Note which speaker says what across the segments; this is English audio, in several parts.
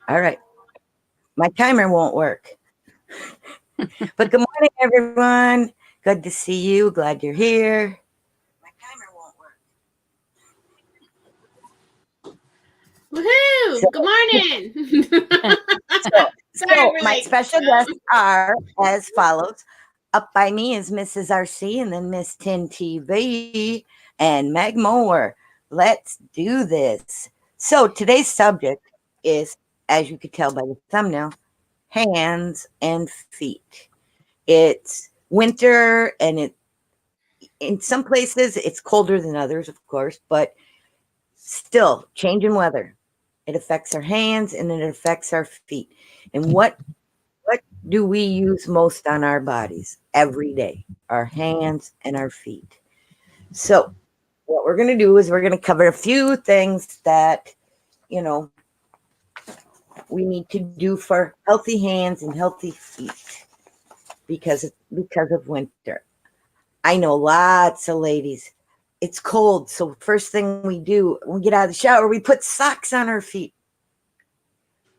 Speaker 1: All right. My timer won't work. But good morning, everyone. Good to see you. Glad you're here. My timer won't work. So,
Speaker 2: Woohoo! Good morning.
Speaker 1: so,
Speaker 2: Sorry
Speaker 1: so
Speaker 2: for
Speaker 1: my
Speaker 2: like.
Speaker 1: special guests are as follows. Up by me is Mrs. RC and then Miss Tin TV and Meg Moore. Let's do this. So today's subject is, as you could tell by the thumbnail, hands and feet. It's winter and in some places it's colder than others, of course, but still changing weather. It affects our hands and it affects our feet. And what do we use most on our bodies every day? Our hands and our feet. So what we're going to do is we're going to cover a few things that, you know, we need to do for healthy hands and healthy feet because of winter. I know lots of ladies. It's cold, so first thing we do when we get out of the shower, we put socks on our feet.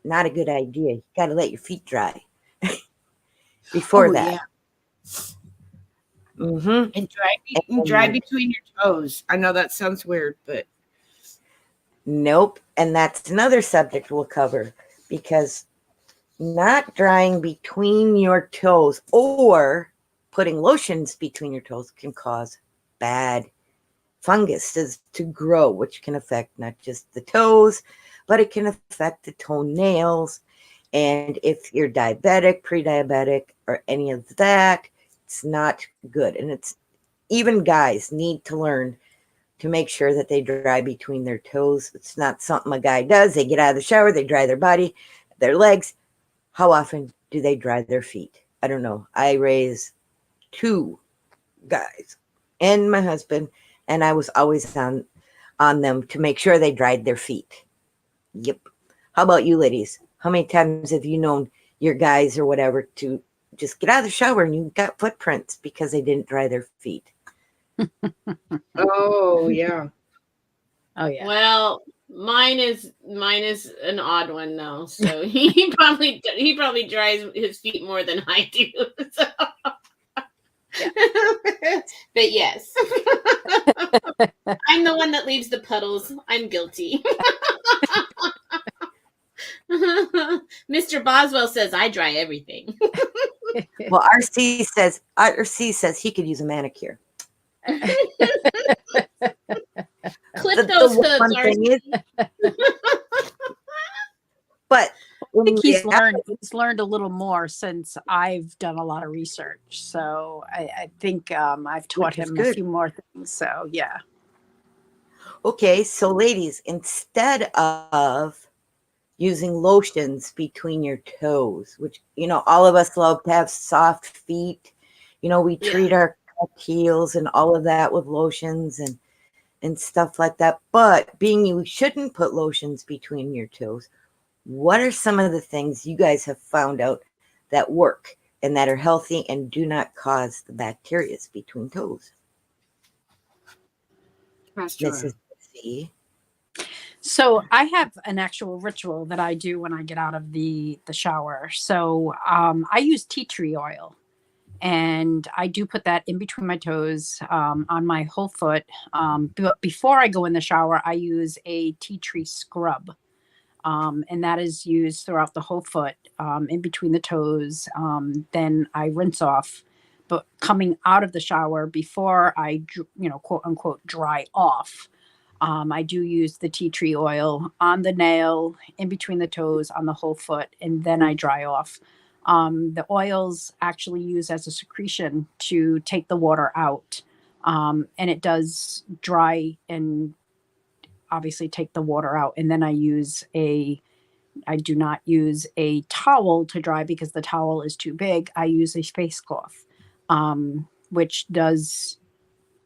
Speaker 1: Not a good idea. You got to let your feet dry before
Speaker 3: Oh
Speaker 1: that.
Speaker 3: yeah,
Speaker 1: Mm-hmm.
Speaker 3: and dry between your toes. I know that sounds weird, but
Speaker 1: Nope. And that's another subject we'll cover because not drying between your toes or putting lotions between your toes can cause bad funguses to grow, which can affect not just the toes, but it can affect the toenails. And if you're diabetic, pre diabetic, or any of that, it's not good. And it's even guys need to learn to make sure that they dry between their toes. It's not something a guy does. They get out of the shower, they dry their body, their legs. How often do they dry their feet? I don't know. I raised two guys and my husband, and I was always on them to make sure they dried their feet. Yep. How about you, ladies? How many times have you known your guys or whatever to just get out of the shower and you got footprints because they didn't dry their feet?
Speaker 3: oh yeah,
Speaker 2: Oh yeah. Well, mine is an odd one though. So he probably dries his feet more than I do. So. Yeah. But yes. I'm the one that leaves the puddles. I'm guilty. Mr. Boswell says I dry everything.
Speaker 1: Well, RC says he could use a manicure.
Speaker 2: Clip those hooves,
Speaker 1: one thing is, but
Speaker 4: I think he's learned a little more since I've done a lot of research. So I think I've taught him a few more things. So yeah.
Speaker 1: Okay, so ladies, instead of using lotions between your toes, which all of us love to have soft feet. We treat our heels and all of that with lotions and stuff like that. But being you shouldn't put lotions between your toes, what are some of the things you guys have found out that work and that are healthy and do not cause the bacteria between toes? Mrs. C.
Speaker 4: So I have an actual ritual that I do when I get out of the shower. So I use tea tree oil, and I do put that in between my toes on my whole foot. But before I go in the shower, I use a tea tree scrub, and that is used throughout the whole foot, in between the toes. Then I rinse off. But coming out of the shower, before I, quote unquote, dry off, I do use the tea tree oil on the nail, in between the toes, on the whole foot, and then I dry off. The oils actually use as a secretion to take the water out, and it does dry and obviously take the water out. And then I do not use a towel to dry because the towel is too big. I use a face cloth, which does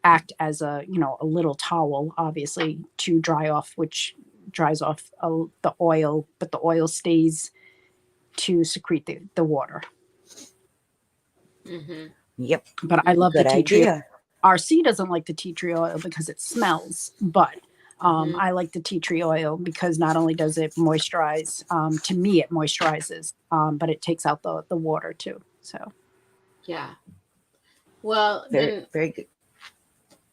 Speaker 4: act as a little towel, obviously, to dry off, which dries off the oil, but the oil stays to secrete the water.
Speaker 2: Mm-hmm.
Speaker 1: Yep.
Speaker 4: But I love
Speaker 1: Good
Speaker 4: the tea tree.
Speaker 1: idea.
Speaker 4: RC doesn't like the tea tree oil because it smells, but
Speaker 2: Mhm.
Speaker 4: I like the tea tree oil because not only does it moisturize, to me it moisturizes, but it takes out the water too. So
Speaker 2: Yeah. Well,
Speaker 1: Very,
Speaker 2: and
Speaker 1: very good.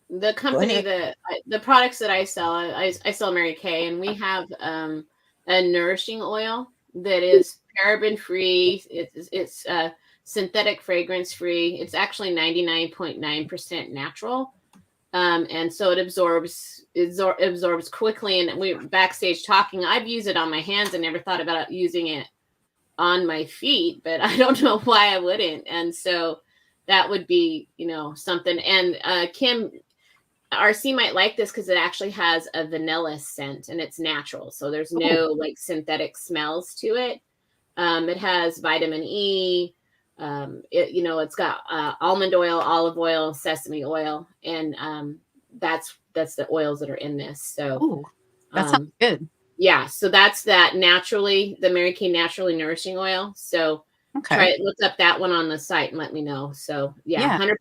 Speaker 2: the
Speaker 1: Go
Speaker 2: company
Speaker 1: ahead.
Speaker 2: the products that I sell, I sell Mary Kay, and we have a nourishing oil that is paraben free. It's synthetic fragrance free. It's actually 99.9% natural. And so it absorbs quickly. And we were backstage talking. I've used it on my hands and never thought about using it on my feet, but I don't know why I wouldn't. And so that would be, something. And Kim RC might like this because it actually has a vanilla scent and it's natural. So there's no like synthetic smells to it. It has vitamin E. It's got almond oil, olive oil, sesame oil, and that's the oils that are in this. So
Speaker 4: that sounds good.
Speaker 2: yeah, so that's the Mary Kay Naturally Nourishing Oil. So look up that one on the site and let me know. So yeah. 100%.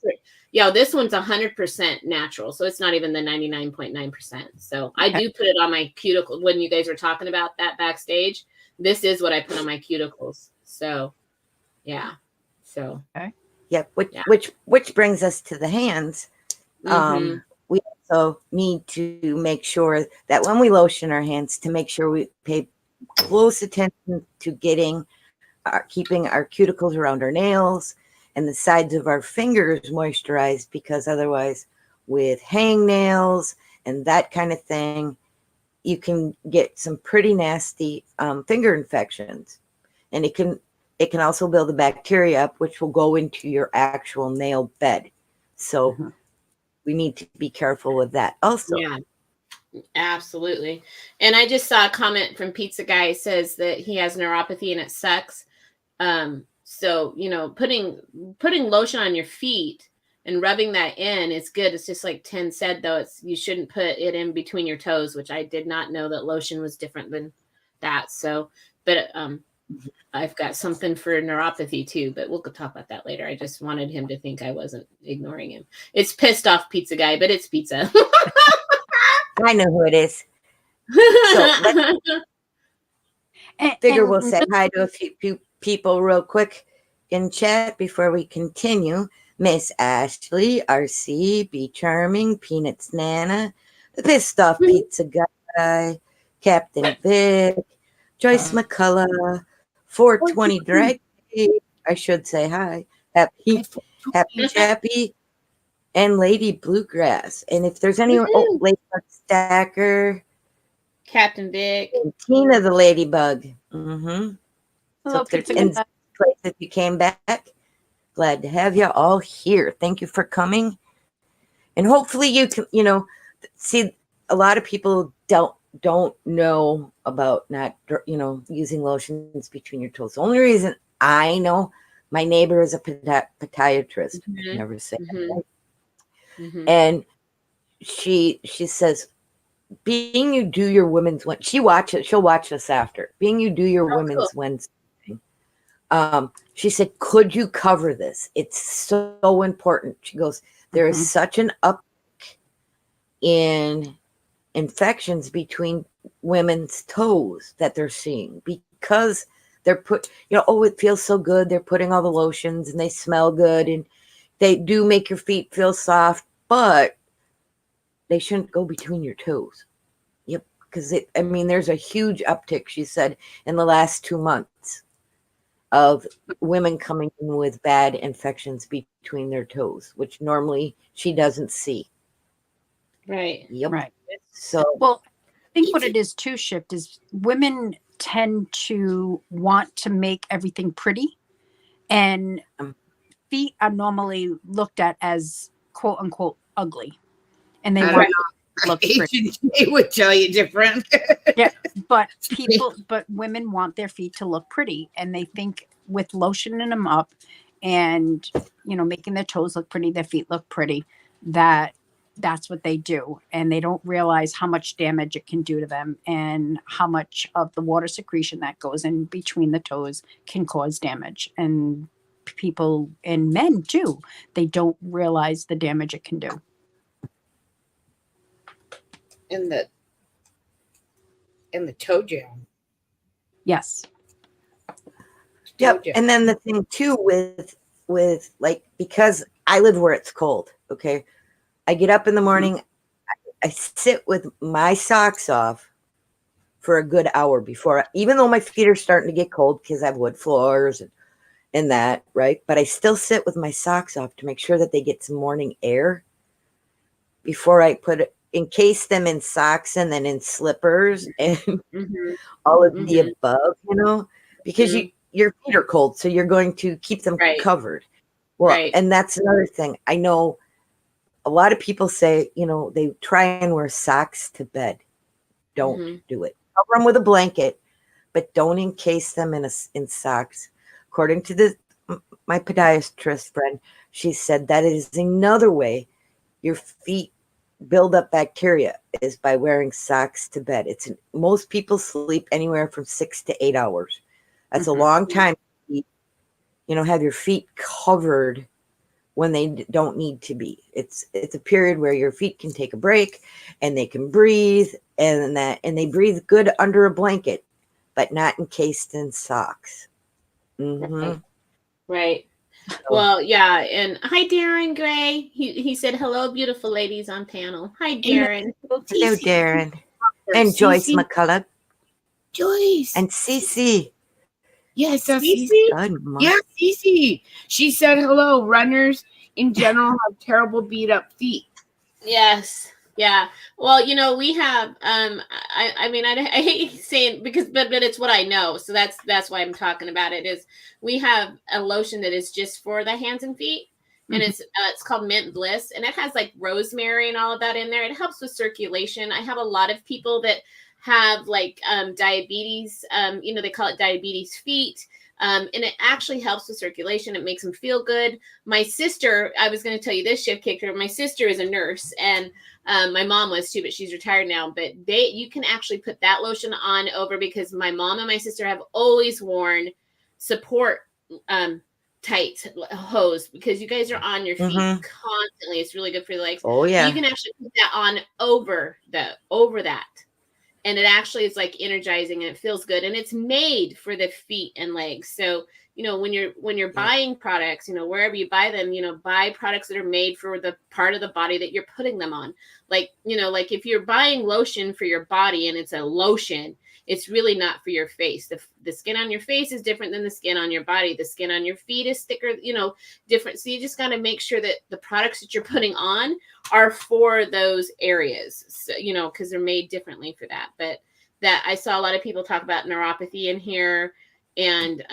Speaker 2: Yeah, this one's 100% natural. So it's not even the 99.9%. So I do put it on my cuticle when you guys were talking about that backstage. This is what I put on my cuticles. So yeah. So
Speaker 1: Yep. Which brings us to the hands.
Speaker 2: Mhm.
Speaker 1: We also need to make sure that when we lotion our hands, to make sure we pay close attention to keeping our cuticles around our nails and the sides of our fingers moisturized, because otherwise with hangnails and that kind of thing, you can get some pretty nasty finger infections. And it can also build the bacteria up, which will go into your actual nail bed. So we need to be careful with that also.
Speaker 2: Yeah, absolutely. And I just saw a comment from Pizza Guy. It says that he has neuropathy and it sucks. So, putting lotion on your feet and rubbing that in is good. It's just like Tin said, though, you shouldn't put it in between your toes, which I did not know that lotion was different than that. So, but I've got something for neuropathy too, but we'll talk about that later. I just wanted him to think I wasn't ignoring him. It's Pissed Off Pizza Guy, but it's pizza.
Speaker 1: I know who it is. So figure we'll say hi to a few people real quick in chat before we continue. Miss Ashley, RC, Be Charming, Peanuts Nana, the Pissed Off Pizza Guy, Captain Vic, Joyce McCullough, 420 Drag, I should say hi, Happy Chappy, and Lady Bluegrass. And if there's anyone, Lady Stacker,
Speaker 2: Captain Vic,
Speaker 1: and Tina the Ladybug.
Speaker 4: Hello,
Speaker 1: So if there's any place that you came back, glad to have you all here. Thank you for coming. And hopefully you can, see, a lot of people don't know about not, using lotions between your toes. The only reason I know, my neighbor is a podiatrist. I never say that. And she says, being you do your women's she'll watch us after. Being you do your women's Wednesday. She said, could you cover this? It's so important. She goes, there is such an uptick in infections between women's toes that they're seeing because they're it feels so good. They're putting all the lotions and they smell good and they do make your feet feel soft, but they shouldn't go between your toes. Yep. Because there's a huge uptick, she said, in the last 2 months of women coming in with bad infections between their toes, which normally she doesn't see.
Speaker 2: Right.
Speaker 1: Yep.
Speaker 4: Right.
Speaker 1: So,
Speaker 4: well, I think what it is too, Shift, is women tend to want to make everything pretty, and feet are normally looked at as quote unquote ugly, and they want to look pretty.
Speaker 3: They would tell you different.
Speaker 4: Yeah, but women want their feet to look pretty, and they think with lotioning them up and making their toes look pretty, their feet look pretty, that's what they do, and they don't realize how much damage it can do to them and how much of the water secretion that goes in between the toes can cause damage. And people and men too, they don't realize the damage it can do.
Speaker 2: And
Speaker 3: And the toe jam.
Speaker 4: Yes.
Speaker 1: Yep. And then the thing too with like, because I live where it's cold. Okay. I get up in the morning, I sit with my socks off for a good hour before, even though my feet are starting to get cold because I have wood floors and that, right? But I still sit with my socks off to make sure that they get some morning air before I encase them in socks and then in slippers and all of the above, because your feet are cold, so you're going to keep them covered. Well, and that's another thing. I know a lot of people say, they try and wear socks to bed. Don't do it. Cover them with a blanket, but don't encase them in socks. According to my podiatrist friend, she said that is another way your feet build up bacteria is by wearing socks to bed. Most people sleep anywhere from 6 to 8 hours. That's a long time to have your feet covered when they don't need to be. It's a period where your feet can take a break and they can breathe and they breathe good under a blanket, but not encased in socks.
Speaker 2: Right. Well, yeah, and hi, Darren Gray. He said hello, beautiful ladies on panel. Hi, Darren.
Speaker 1: Hello, Darren. And Joyce McCullough.
Speaker 3: Joyce.
Speaker 1: And Cece.
Speaker 3: Yes,
Speaker 2: Cece.
Speaker 3: Yeah, Cece. She said hello. Runners in general have terrible beat up feet.
Speaker 2: Yes. Yeah. Well, we have I mean, I hate saying but it's what I know. So that's why I'm talking about it. Is we have a lotion that is just for the hands and feet, and it's called Mint Bliss, and it has like rosemary and all of that in there. It helps with circulation. I have a lot of people that have like diabetes, they call it diabetes feet. And it actually helps with circulation. It makes them feel good. My sister, I was going to tell you this, shift kicker. My sister is a nurse, and my mom was too, but she's retired now. But you can actually put that lotion on over, because my mom and my sister have always worn support tight hose, because you guys are on your feet constantly. It's really good for the legs.
Speaker 1: Oh yeah.
Speaker 2: You can actually put that on over that. And it actually is like energizing, and it feels good, and it's made for the feet and legs. So, when you're buying products, wherever you buy them, buy products that are made for the part of the body that you're putting them on. Like, like if you're buying lotion for your body and it's a lotion, it's really not for your face. The skin on your face is different than the skin on your body. The skin on your feet is thicker, different. So you just got to make sure that the products that you're putting on are for those areas, so, because they're made differently for that. But that I saw a lot of people talk about neuropathy in here, and,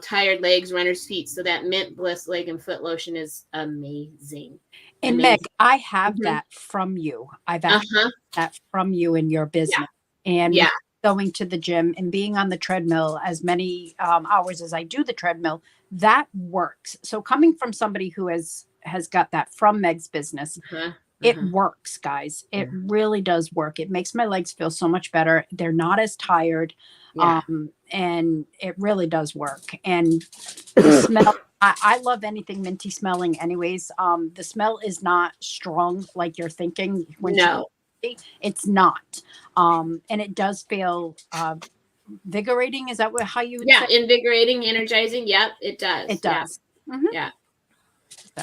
Speaker 2: tired legs, runner's feet. So that Mint Bliss leg and foot lotion is amazing.
Speaker 4: And Meg, I have that from you. I've actually that from you in your business. And going to the gym and being on the treadmill as many hours as I do the treadmill, that works. So coming from somebody who has got that from Meg's business, it works, guys. It really does work. It makes my legs feel so much better. They're not as tired. And it really does work. And the smell, I love anything minty smelling anyways. The smell is not strong like you're thinking. It's not. And it does feel invigorating. Is that how you would say?
Speaker 2: Invigorating, energizing. Yep, it does.
Speaker 4: It does.
Speaker 2: Yeah.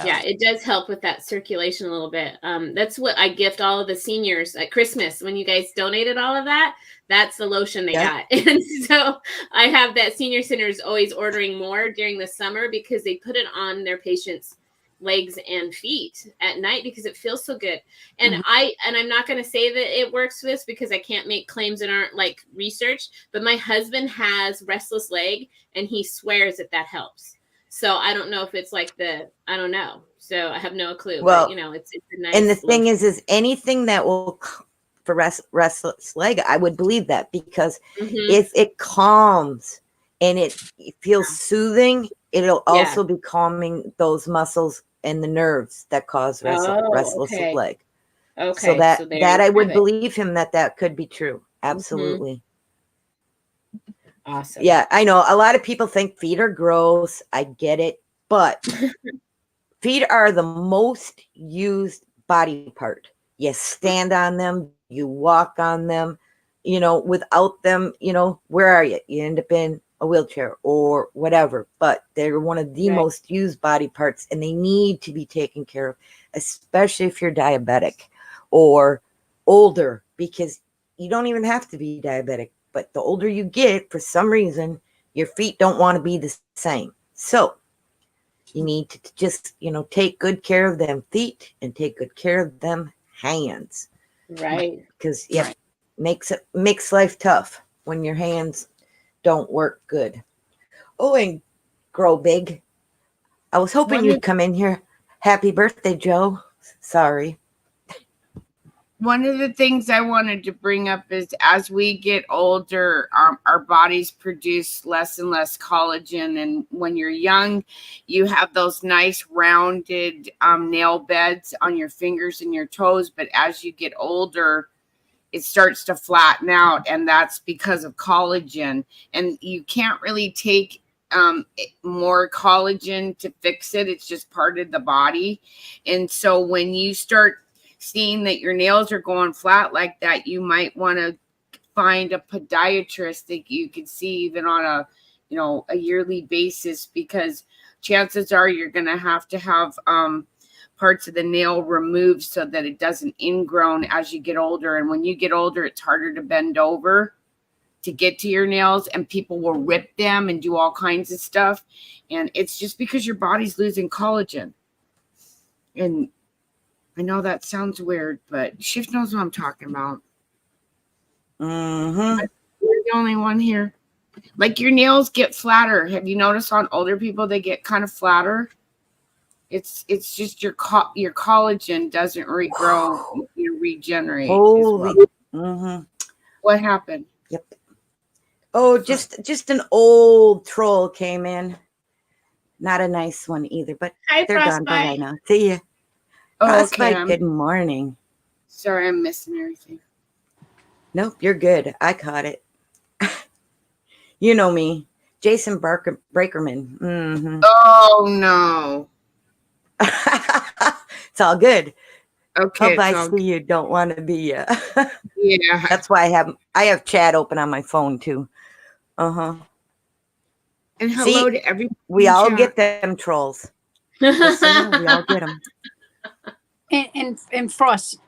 Speaker 2: Yeah, it does help with that circulation a little bit. That's what I gift all of the seniors at Christmas. When you guys donated all of that, that's the lotion they got. And so I have that senior center is always ordering more during the summer, because they put it on their patients' legs and feet at night because it feels so good. And I'm not going to say that it works for this, because I can't make claims that aren't like researched, but my husband has restless leg and he swears that helps. So I don't know if it's like I don't know. So I have no clue.
Speaker 1: Well,
Speaker 2: but, it's a nice.
Speaker 1: And the thing is anything that will for restless leg, I would believe that, because if it calms and it feels soothing, it'll also be calming those muscles and the nerves that cause restless leg. Okay. So that I would believe him that could be true. Absolutely.
Speaker 2: Awesome.
Speaker 1: Yeah, I know a lot of people think feet are gross. I get it. But feet are the most used body part. You stand on them, you walk on them. without them, where are you? You end up in a wheelchair or whatever, but they're one of the most used body parts and they need to be taken care of, especially if you're diabetic or older, because you don't even have to be diabetic, but the older you get, for some reason, your feet don't want to be the same. So you need to just, take good care of them feet and take good care of them hands.
Speaker 2: Right.
Speaker 1: Because makes life tough when your hands don't work good. Oh, and grow big. I was hoping you'd come in here. Happy birthday, Joe. Sorry.
Speaker 3: One of the things I wanted to bring up is as we get older, our bodies produce less and less collagen. And when you're young, you have those nice rounded nail beds on your fingers and your toes. But as you get older, it starts to flatten out. And that's because of collagen. And you can't really take more collagen to fix it. It's just part of the body. And so when you start seeing that your nails are going flat like that, you might want to find a podiatrist that you could see even on a yearly basis, because chances are you're going to have parts of the nail removed so that it doesn't ingrown as you get older. And when you get older, it's harder to bend over to get to your nails, and people will rip them and do all kinds of stuff. And it's just because your body's losing collagen. And I know that sounds weird, but Shift knows what I'm talking about.
Speaker 1: Mm-hmm.
Speaker 3: You're the only one here. Like your nails get flatter. Have you noticed on older people they get kind of flatter? It's just your collagen doesn't regrow, you regenerate.
Speaker 1: Holy.
Speaker 3: Well.
Speaker 1: Mm-hmm.
Speaker 3: What happened?
Speaker 1: Yep. Oh, just an old troll came in. Not a nice one either, but
Speaker 2: Hi,
Speaker 1: they're gone by now. See ya. Frostbite,
Speaker 3: Okay,
Speaker 1: good morning.
Speaker 3: Sorry, I'm missing everything.
Speaker 1: Nope, you're good. I caught it. You know me. Jason Brakerman. Mm-hmm.
Speaker 3: Oh, no.
Speaker 1: It's all good.
Speaker 3: Okay.
Speaker 1: Hope I see you don't want to be
Speaker 3: Yeah.
Speaker 1: That's why I have chat open on my phone too. Uh-huh.
Speaker 3: And hello to everybody.
Speaker 1: We all get them trolls. Just so you know, we all get them.
Speaker 4: And Frost,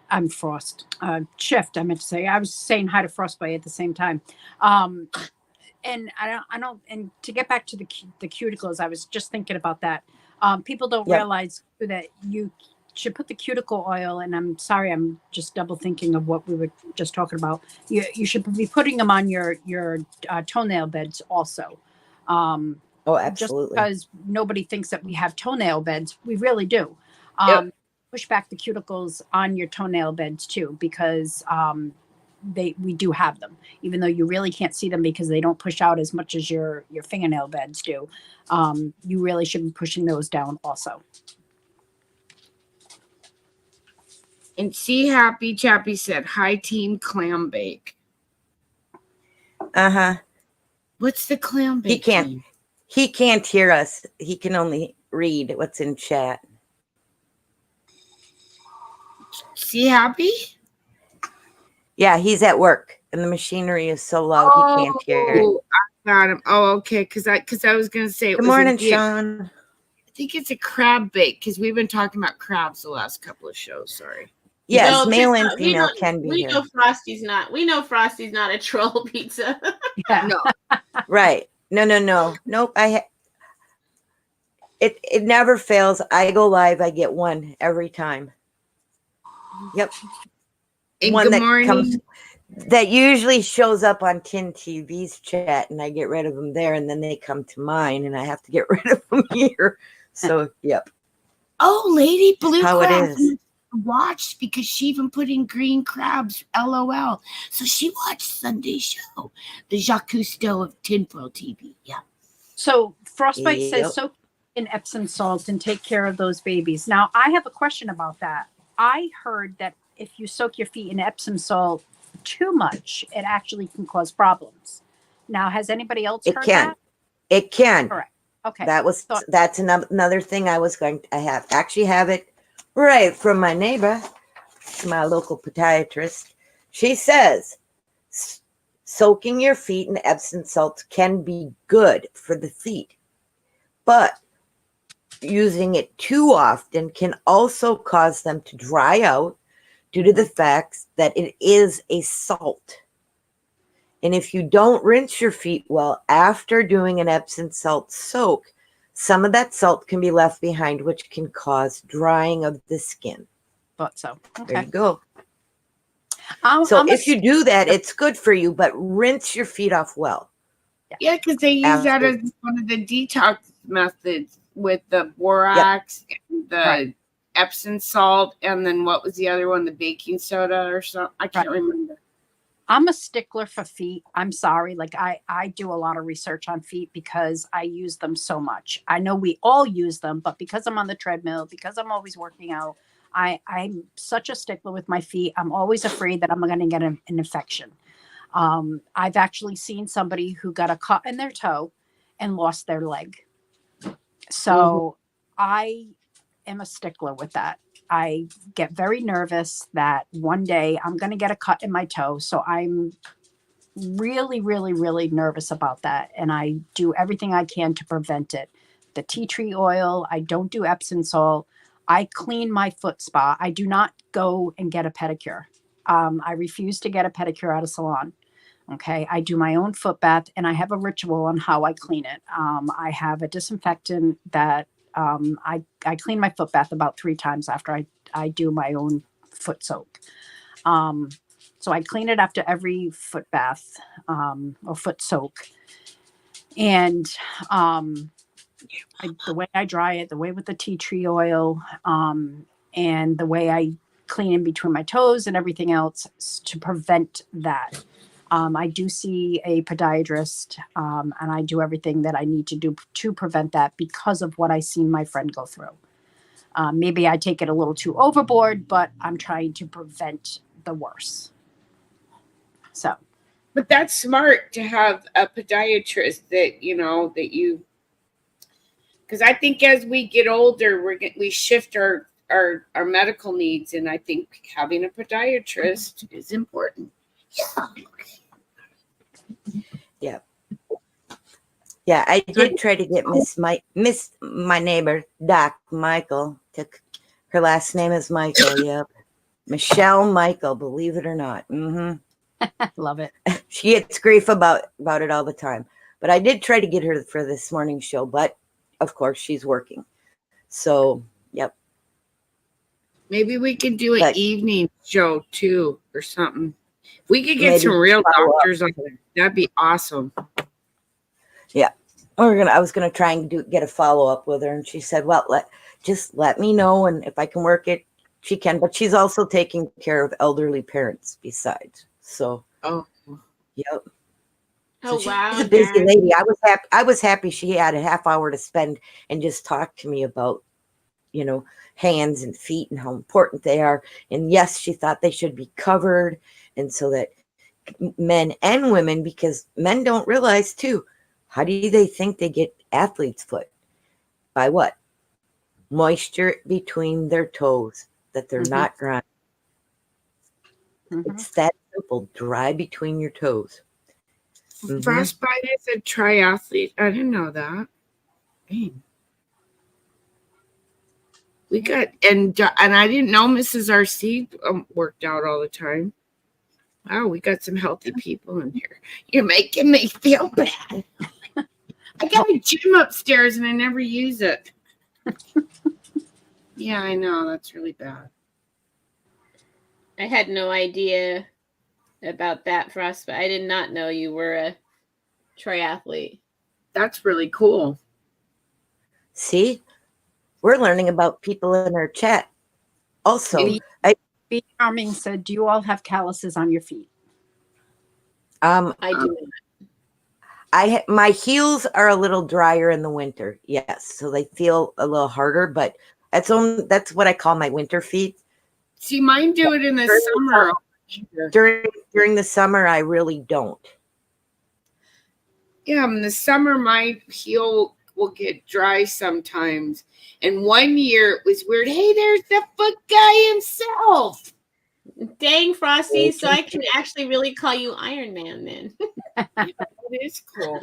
Speaker 4: Shift, I meant to say. I was saying hi to Frostbite at the same time. And I don't, and to get back to the cuticles, I was just thinking about that. People don't realize that you should put the cuticle oil, and I'm sorry, I'm just double thinking of what we were just talking about. You should be putting them on your toenail beds also.
Speaker 1: Oh, absolutely.
Speaker 4: Just because nobody thinks that we have toenail beds, we really do. Push back the cuticles on your toenail beds too, because we do have them, even though you really can't see them because they don't push out as much as your fingernail beds do. You really should be pushing those down also.
Speaker 3: And See Happy Chappy said, hi team clam bake.
Speaker 1: Uh-huh.
Speaker 3: What's the clam bake?
Speaker 1: He can't hear us. He can only read what's in chat.
Speaker 3: See Happy?
Speaker 1: Yeah, he's at work and the machinery is so loud he can't hear.
Speaker 3: I got him. Oh, okay. Because I was gonna say
Speaker 1: good morning, Sean.
Speaker 3: I think it's a crab bake because we've been talking about crabs the last couple of shows. Sorry.
Speaker 1: Yes, male and female can be here.
Speaker 2: We know Frosty's not a troll pizza.
Speaker 3: Yeah. No.
Speaker 1: Right. No. Nope. It never fails. I go live. I get one every time. Yep.
Speaker 3: And
Speaker 1: one
Speaker 3: good morning.
Speaker 1: That usually shows up on Tin TV's chat, and I get rid of them there, and then they come to mine, and I have to get rid of them here. So, yep.
Speaker 3: Oh, Lady Blue
Speaker 1: how
Speaker 3: Crab
Speaker 1: it is.
Speaker 3: Watched because she even put in green crabs, LOL. So she watched Sunday's show, the Jacques Cousteau of Tinfoil TV. Yeah.
Speaker 4: So Frostbite says soak in Epsom salt and take care of those babies. Now, I have a question about that. I heard that if you soak your feet in Epsom salt too much, it actually can cause problems. Now, has anybody else heard that?
Speaker 1: It can.
Speaker 4: Correct. Okay.
Speaker 1: That's another thing I actually have it right from my neighbor, my local podiatrist. She says, soaking your feet in Epsom salts can be good for the feet, but using it too often can also cause them to dry out due to the fact that it is a salt. And if you don't rinse your feet well after doing an Epsom salt soak, some of that salt can be left behind, which can cause drying of the skin.
Speaker 4: Thought so.
Speaker 1: There
Speaker 4: Okay.
Speaker 1: you go.
Speaker 4: So
Speaker 1: if you do that, it's good for you, but rinse your feet off well.
Speaker 3: Yeah, because they use that as one of the detox methods with the borax, and the Epsom salt, and then what was the other one? The baking soda or something? I can't remember.
Speaker 4: I'm a stickler for feet. I'm sorry. Like I do a lot of research on feet because I use them so much. I know we all use them, but because I'm on the treadmill, because I'm always working out, I'm such a stickler with my feet. I'm always afraid that I'm going to get an infection. I've actually seen somebody who got a cut in their toe and lost their leg. So I am a stickler with that. I get very nervous that one day I'm going to get a cut in my toe. So I'm really, really, really nervous about that. And I do everything I can to prevent it. The tea tree oil, I don't do Epsom salt. I clean my foot spa. I do not go and get a pedicure. I refuse to get a pedicure at a salon. Okay. I do my own foot bath, and I have a ritual on how I clean it. I have a disinfectant that I clean my foot bath about 3 times after I do my own foot soak. So I clean it after every foot bath or foot soak. And the way I dry it, the way with the tea tree oil, and the way I clean in between my toes and everything else to prevent that. I do see a podiatrist, and I do everything that I need to do to prevent that because of what I seen my friend go through. Maybe I take it a little too overboard, but I'm trying to prevent the worst. So,
Speaker 3: but that's smart to have a podiatrist that you. Because I think as we get older, we shift our medical needs, and I think having a podiatrist is important.
Speaker 1: Yeah, I did try to get my neighbor, Doc Michael. Her last name is Michael. Yep, Michelle Michael. Believe it or not.
Speaker 4: Love it.
Speaker 1: She gets grief about it all the time. But I did try to get her for this morning show, but of course she's working. So, yep.
Speaker 3: Maybe we could do an evening show too, or something. If we could get some real doctors on there, that'd be awesome.
Speaker 1: Yeah, I was gonna try and get a follow up with her, and she said, "Well, just let me know, and if I can work it, she can." But she's also taking care of elderly parents besides. So, yep.
Speaker 2: Oh,
Speaker 1: so
Speaker 2: wow!
Speaker 1: She's a busy lady. I was happy she had a half hour to spend and just talk to me about, hands and feet and how important they are. And yes, she thought they should be covered, and so that men and women, because men don't realize too. How do they think they get athlete's foot? By what? Moisture between their toes, that they're not dry. It's that simple. Dry between your toes.
Speaker 3: Frostbite is a triathlete. I didn't know that. Dang. We got and I didn't know Mrs. RC worked out all the time. Wow, we got some healthy people in here. You're making me feel bad. I got a gym upstairs and I never use it. Yeah, I know. That's really bad.
Speaker 2: I had no idea about that, Frostbite. I did not know you were a triathlete.
Speaker 3: That's really cool.
Speaker 1: See? We're learning about people in our chat. Also,
Speaker 4: Be Charming said, "Do you all have calluses on your feet?"
Speaker 2: I do.
Speaker 1: My heels are a little drier in the winter. Yes, so they feel a little harder, but that's what I call my winter feet.
Speaker 3: See, mine do it in the summer.
Speaker 1: During the summer, I really don't.
Speaker 3: Yeah, in the summer, my heel will get dry sometimes. And one year it was weird. Hey, there's the foot guy himself.
Speaker 2: Dang, Frosty. So I
Speaker 1: Okay.
Speaker 2: can actually really call you Iron Man then.
Speaker 3: It is cool.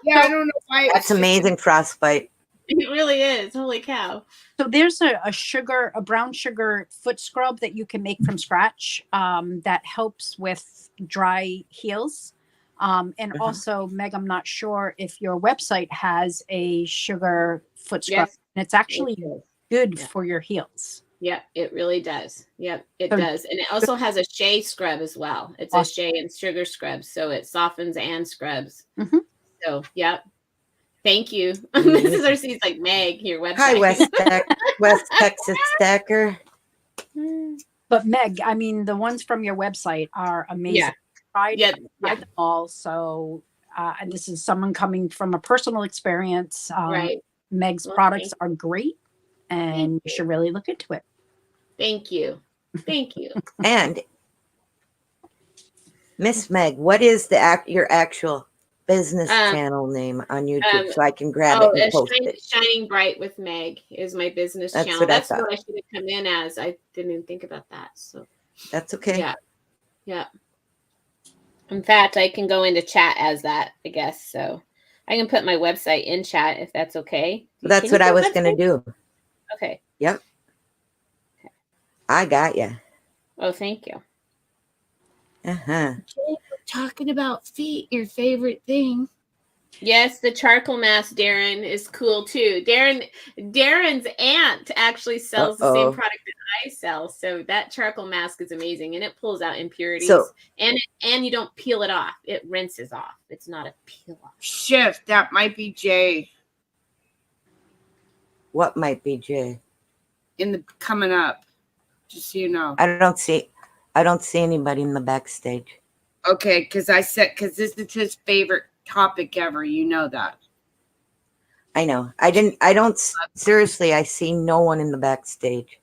Speaker 3: Yeah, I don't know why.
Speaker 1: That's amazing, Frostbite.
Speaker 2: It really is. Holy cow.
Speaker 4: So there's a brown sugar foot scrub that you can make from scratch that helps with dry heels. And also, Meg, I'm not sure if your website has a sugar foot scrub.
Speaker 2: Yes.
Speaker 4: And it's actually good
Speaker 2: Yeah.
Speaker 4: for your heels.
Speaker 2: Yep, it really does. Yep, it
Speaker 4: So-
Speaker 2: does. And it also has a shea scrub as well. It's a shea and sugar scrub. So it softens and scrubs.
Speaker 4: Mhm.
Speaker 2: So, yep. Thank you. This is our seats like Meg, your website.
Speaker 1: Hi, West Texas Stacker.
Speaker 4: But Meg, I mean, the ones from your website are amazing.
Speaker 2: Yeah.
Speaker 4: Tried
Speaker 2: Yeah.
Speaker 4: them all. So, and this is someone coming from a personal experience.
Speaker 2: Right.
Speaker 4: Meg's
Speaker 2: Well,
Speaker 4: products are great, and you should really look into it.
Speaker 2: Thank you. Thank you.
Speaker 1: And Miss Meg, what is your actual business channel name on YouTube so I can grab it and post it?
Speaker 2: Shining Bright with Meg is my business
Speaker 1: That's
Speaker 2: channel.
Speaker 1: what I
Speaker 2: That's
Speaker 1: thought.
Speaker 2: what I should have come in as. I didn't even think about that. So
Speaker 1: That's okay.
Speaker 2: yeah. Yeah. In fact, I can go into chat as that, I guess. So I can put my website in chat if that's okay.
Speaker 1: That's what I was going to do.
Speaker 2: Okay.
Speaker 1: Yep. I got you.
Speaker 2: Oh, thank you.
Speaker 1: Uh-huh.
Speaker 3: Talking about feet, your favorite thing.
Speaker 2: Yes, the charcoal mask, Darren, is cool too. Darren's aunt actually sells the same product that I sell. So that charcoal mask is amazing, and it pulls out impurities. And you don't peel it off; it rinses off. It's not a peel off.
Speaker 3: Shift. That might be Jay
Speaker 1: What might be Jay?
Speaker 3: in the coming up. Just so you know.
Speaker 1: I don't see anybody in the backstage.
Speaker 3: Okay, because this is his favorite topic ever. You know that.
Speaker 1: I know. Seriously, I see no one in the backstage.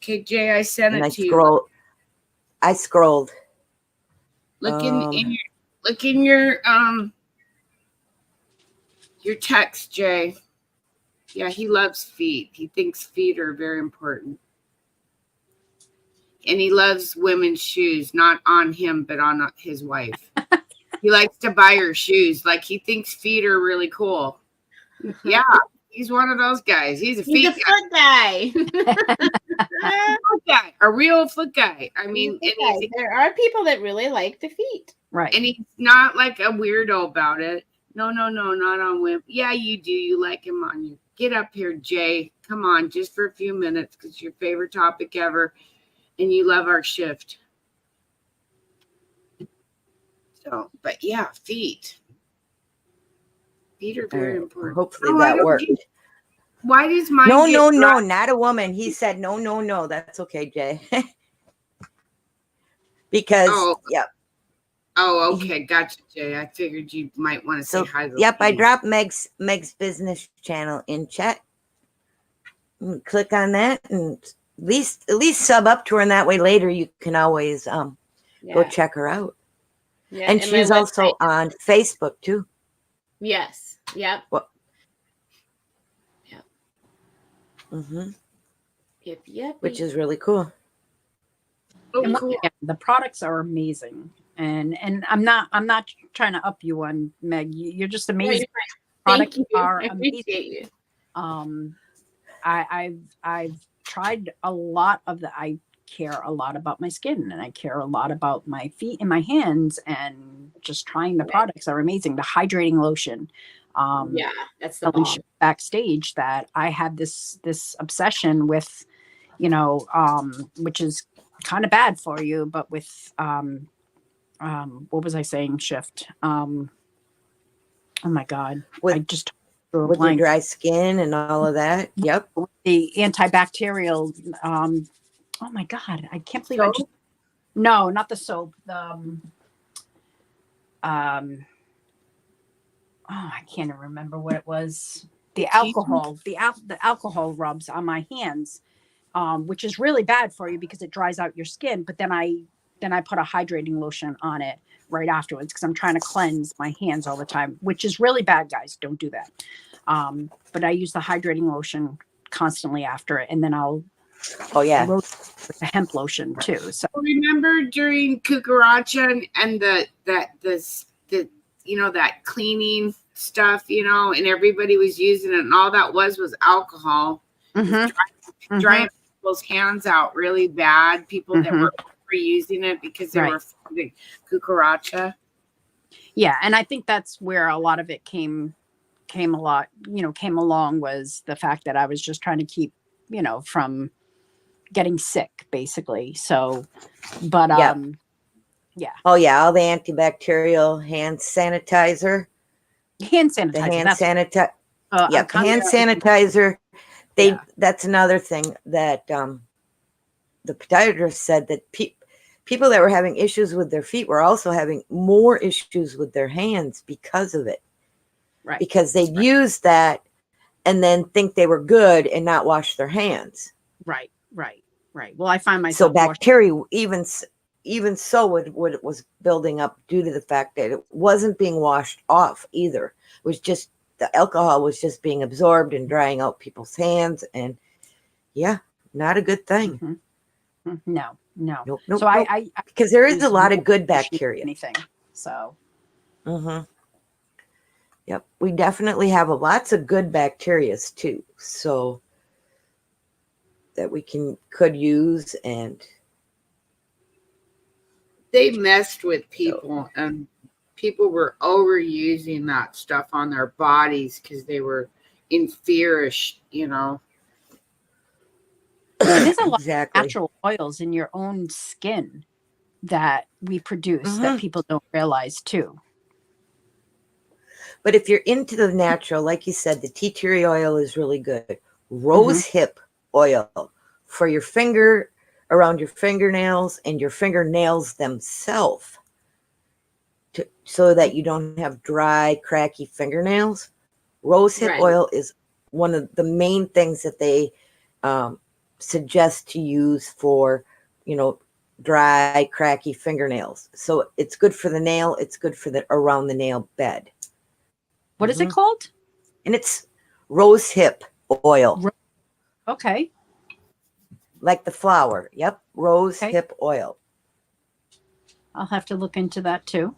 Speaker 3: Okay, Jay, I sent
Speaker 1: And
Speaker 3: it to you.
Speaker 1: I scrolled.
Speaker 3: Look in your text, Jay. Yeah, he loves feet. He thinks feet are very important. And he loves women's shoes, not on him, but on his wife. He likes to buy her shoes. Like, he thinks feet are really cool. Yeah, he's one of those guys. He's a
Speaker 2: He's a foot guy.
Speaker 3: foot guy, a real foot guy. I mean,
Speaker 2: There are people that really like the feet.
Speaker 4: Right.
Speaker 3: and he's not like a weirdo about it. No, not on women. Yeah, you do. You like him on you. Get up here, Jay. Come on, just for a few minutes, because it's your favorite topic ever, and you love our shift. So, but yeah, feet. Feet are very important.
Speaker 1: Hopefully
Speaker 3: Oh, I
Speaker 1: that
Speaker 3: don't
Speaker 1: worked.
Speaker 3: get- Why does mine
Speaker 1: No,
Speaker 3: get dry?
Speaker 1: not a woman. He said no. That's okay, Jay. Because yep.
Speaker 3: Oh, okay, gotcha, Jay. I figured you might want to say hi. To
Speaker 1: Yep, I
Speaker 3: feet.
Speaker 1: dropped Meg's business channel in chat. Click on that and at least sub up to her, and that way later you can always go check her out.
Speaker 2: Yeah,
Speaker 1: And she's also on Facebook too.
Speaker 2: Yes. Yep.
Speaker 1: Mm-hmm.
Speaker 2: Yep.
Speaker 1: Which is really cool.
Speaker 3: Oh,
Speaker 4: And
Speaker 3: cool.
Speaker 4: yeah, the products are amazing, and I'm not trying to up you on Meg. You're just amazing.
Speaker 2: Thank
Speaker 4: Products
Speaker 2: you.
Speaker 4: are
Speaker 2: I
Speaker 4: amazing.
Speaker 2: appreciate you.
Speaker 4: I've tried a lot of I care a lot about my skin, and I care a lot about my feet and my hands, and just trying the products are amazing. The hydrating lotion.
Speaker 2: Yeah, that's the bomb.
Speaker 4: Backstage that I had this obsession with, which is kind of bad for you, but with what was I saying? Shift. Oh my God. I just
Speaker 1: with your dry skin and all of that. Yep.
Speaker 4: The antibacterial. Oh my God. I can't believe no, not the soap. I can't even remember what it was. The alcohol, the alcohol rubs on my hands, which is really bad for you because it dries out your skin. But then I put a hydrating lotion on it right afterwards because I'm trying to cleanse my hands all the time, which is really bad, guys. Don't do that. But I use the hydrating lotion constantly after it, and then I'll
Speaker 1: Oh yeah.
Speaker 4: with the hemp lotion too. So
Speaker 3: Remember during cucaracha and the that cleaning stuff, and everybody was using it, and all that was alcohol. Drying people's hands out really bad. People that were overusing it because they were finding cucaracha.
Speaker 4: Yeah, and I think that's where a lot of it came along, was the fact that I was just trying to keep, from getting sick, basically. So, but
Speaker 1: Yeah.
Speaker 4: yeah.
Speaker 1: Oh yeah, all the antibacterial hand sanitizer.
Speaker 4: Hand sanitizer.
Speaker 1: The hand sanitizer. Yep, hand
Speaker 4: constantly-
Speaker 1: sanitizer. That's another thing that the podiatrist said, that people that were having issues with their feet were also having more issues with their hands because of it.
Speaker 4: Right.
Speaker 1: Because they use that and then think they were good and not wash their hands.
Speaker 4: Right. Well, I find myself
Speaker 1: So bacteria, even so, it was building up due to the fact that it wasn't being washed off either. It was just, the alcohol was just being absorbed and drying out people's hands, and not a good thing.
Speaker 4: No.
Speaker 1: Nope,
Speaker 4: so
Speaker 1: nope.
Speaker 4: I
Speaker 1: because there is a lot of good bacteria.
Speaker 4: Anything. So.
Speaker 1: Yep, we definitely have lots of good bacteria too. So that we could use, and
Speaker 3: they messed with people, and people were overusing that stuff on their bodies because they were in fearish,
Speaker 4: There's a lot
Speaker 1: exactly.
Speaker 4: of natural oils in your own skin that we produce that people don't realize too.
Speaker 1: But if you're into the natural, like you said, the tea tree oil is really good. Rose hip oil for your finger, around your fingernails and your fingernails themselves, so that you don't have dry, cracky fingernails. Rose hip oil is one of the main things that they suggest to use for, dry, cracky fingernails. So it's good for the nail. It's good for the around the nail bed.
Speaker 4: What is it called?
Speaker 1: And it's rose hip oil.
Speaker 4: Okay.
Speaker 1: Like the flower. Yep. Rose hip oil.
Speaker 4: I'll have to look into that too.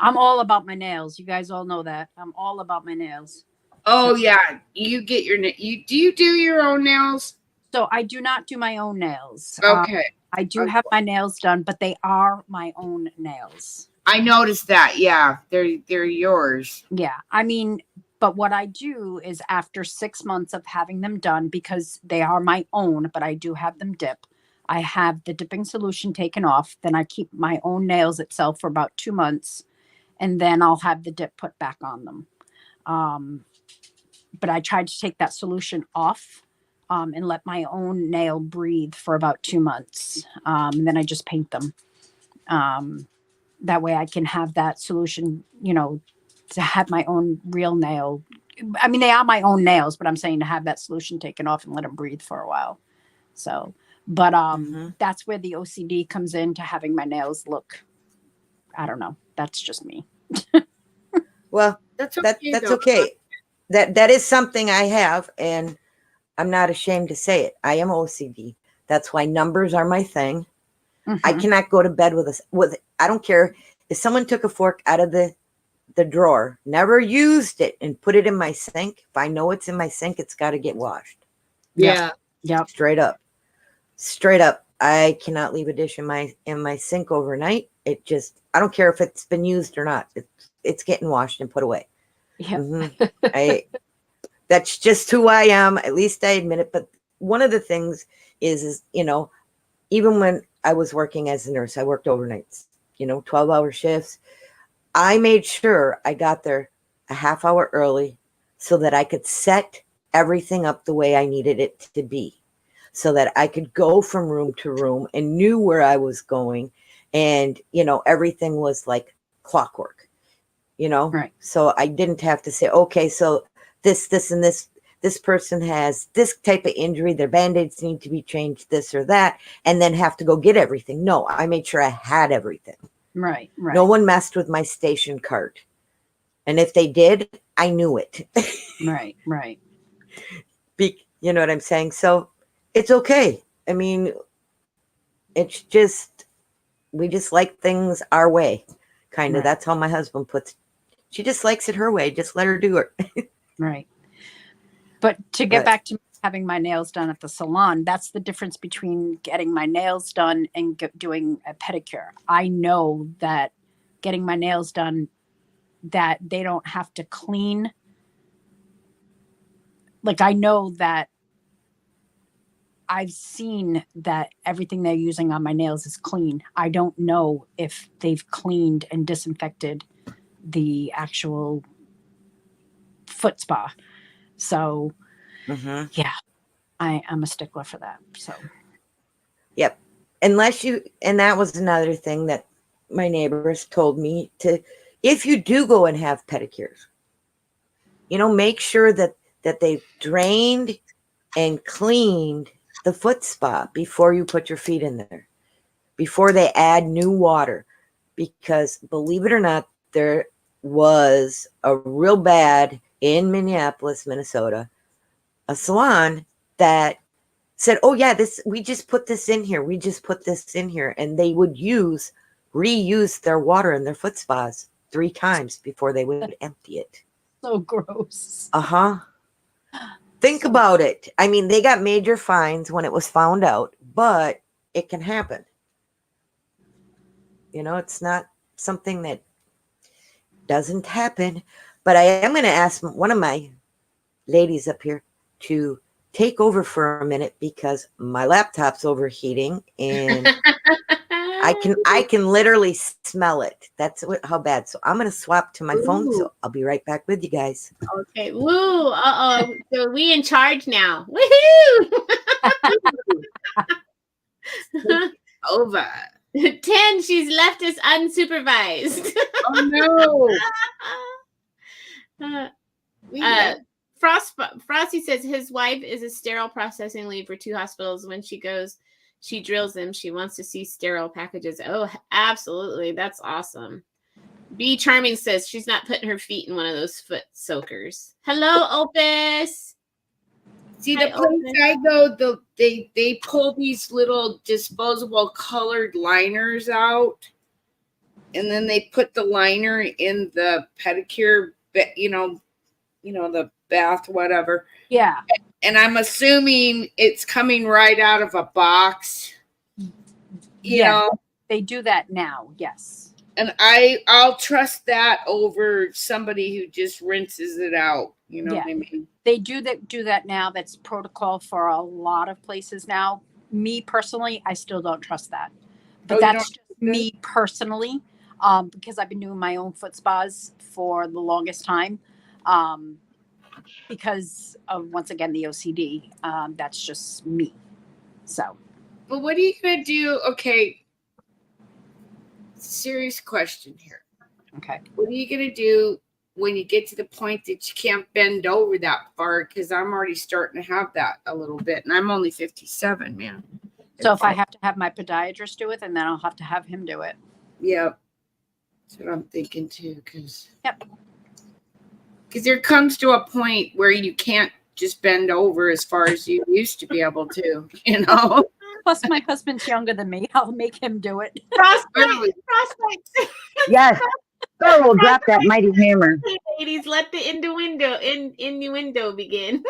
Speaker 4: I'm all about my nails. You guys all know that. I'm all about my nails.
Speaker 3: Oh yeah. You get do you do your own nails?
Speaker 4: So I do not do my own nails.
Speaker 3: Okay.
Speaker 4: I do have my nails done, but they are my own nails.
Speaker 3: I noticed that. Yeah, they're yours.
Speaker 4: Yeah. I mean, but what I do is, after 6 months of having them done, because they are my own, but I do have them dip, I have the dipping solution taken off. Then I keep my own nails itself for about 2 months, and then I'll have the dip put back on them. But I tried to take that solution off and let my own nail breathe for about 2 months. And then I just paint them. That way I can have that solution, to have my own real nail. I mean, they are my own nails, but I'm saying to have that solution taken off and let them breathe for a while. So, but that's where the OCD comes in, to having my nails look, I don't know. That's just me.
Speaker 1: Well, that's okay. That is something I have, and I'm not ashamed to say it. I am OCD. That's why numbers are my thing. I cannot go to bed with I don't care if someone took a fork out of the drawer, never used it, and put it in my sink. If I know it's in my sink, it's got to get washed.
Speaker 3: Yeah.
Speaker 4: Yep.
Speaker 1: Straight up. I cannot leave a dish in my sink overnight. It just, I don't care if it's been used or not. It's getting washed and put away.
Speaker 4: Yeah.
Speaker 1: That's just who I am. At least I admit it. But one of the things is, even when I was working as a nurse, I worked overnights, 12-hour shifts. I made sure I got there a half hour early so that I could set everything up the way I needed it to be, so that I could go from room to room and knew where I was going. And, everything was like clockwork,
Speaker 4: Right.
Speaker 1: So I didn't have to say, okay, so this, and this person has this type of injury, their Band-Aids need to be changed, this or that, and then have to go get everything. No, I made sure I had everything.
Speaker 4: Right.
Speaker 1: No one messed with my station cart And if they did, I knew it.
Speaker 4: Right. Right.
Speaker 1: You know what I'm saying? So it's okay. I mean, it's just, we just like things our way. Kind of.
Speaker 4: Right.
Speaker 1: That's how my husband puts it. She just likes it her way. Just let her do it.
Speaker 4: Right. But to get back to having my nails done at the salon, that's the difference between getting my nails done and doing a pedicure. I know that getting my nails done, that they don't have to clean. Like, I know that I've seen that everything they're using on my nails is clean. I don't know if they've cleaned and disinfected the actual foot spa. So, yeah, I'm a stickler for that. So,
Speaker 1: yep. Unless you, and that was another thing that my neighbors told me to, if you do go and have pedicures, you know, make sure that they've drained and cleaned the foot spa before you put your feet in there, before they add new water. Because believe it or not, there was a real bad in Minneapolis, Minnesota, a salon that said, oh yeah, we just put this in here. We just put this in here. And they would reuse their water in their foot spas 3 times before they would empty it.
Speaker 4: So gross.
Speaker 1: Think about it. I mean, they got major fines when it was found out, but it can happen. You know, it's not something that doesn't happen. But I am going to ask one of my ladies up here to take over for a minute because my laptop's overheating and I can literally smell it. That's how bad. So I'm going to swap to my phone. So I'll be right back with you guys.
Speaker 2: Okay. Woo. So we in charge now. Woohoo.
Speaker 3: Over.
Speaker 2: 10. She's left us unsupervised.
Speaker 3: Oh no.
Speaker 2: Frosty says his wife is a sterile processing lead for 2 hospitals. When she goes, she drills them. She wants to see sterile packages. Oh, absolutely. That's awesome. B Charming says she's not putting her feet in one of those foot soakers. Hello, Opus.
Speaker 3: See, the place I go, they pull these little disposable colored liners out, and then they put the liner in the pedicure, you know, the bath, whatever.
Speaker 4: Yeah.
Speaker 3: And I'm assuming it's coming right out of a box. You know?
Speaker 4: They do that now. Yes.
Speaker 3: And I'll trust that over somebody who just rinses it out. You know what I mean?
Speaker 4: They do that now. That's protocol for a lot of places now. Me personally, I still don't trust that. But that's just me personally, because I've been doing my own foot spas for the longest time. Because of, once again, the OCD. That's just me. So.
Speaker 3: But what are you going to do? Okay. Serious question here.
Speaker 4: Okay.
Speaker 3: What are you going to do when you get to the point that you can't bend over that far? Because I'm already starting to have that a little bit. And I'm only 57, man.
Speaker 4: So if I have to have my podiatrist do it, then I'll have to have him do it.
Speaker 3: Yep. That's what I'm thinking too. Because there comes to a point where you can't just bend over as far as you used to be able to, you know?
Speaker 4: Plus, my husband's younger than me. I'll make him do it.
Speaker 2: Prospect.
Speaker 5: Yes. So we'll drop that mighty hammer.
Speaker 2: Ladies, let the innuendo begin.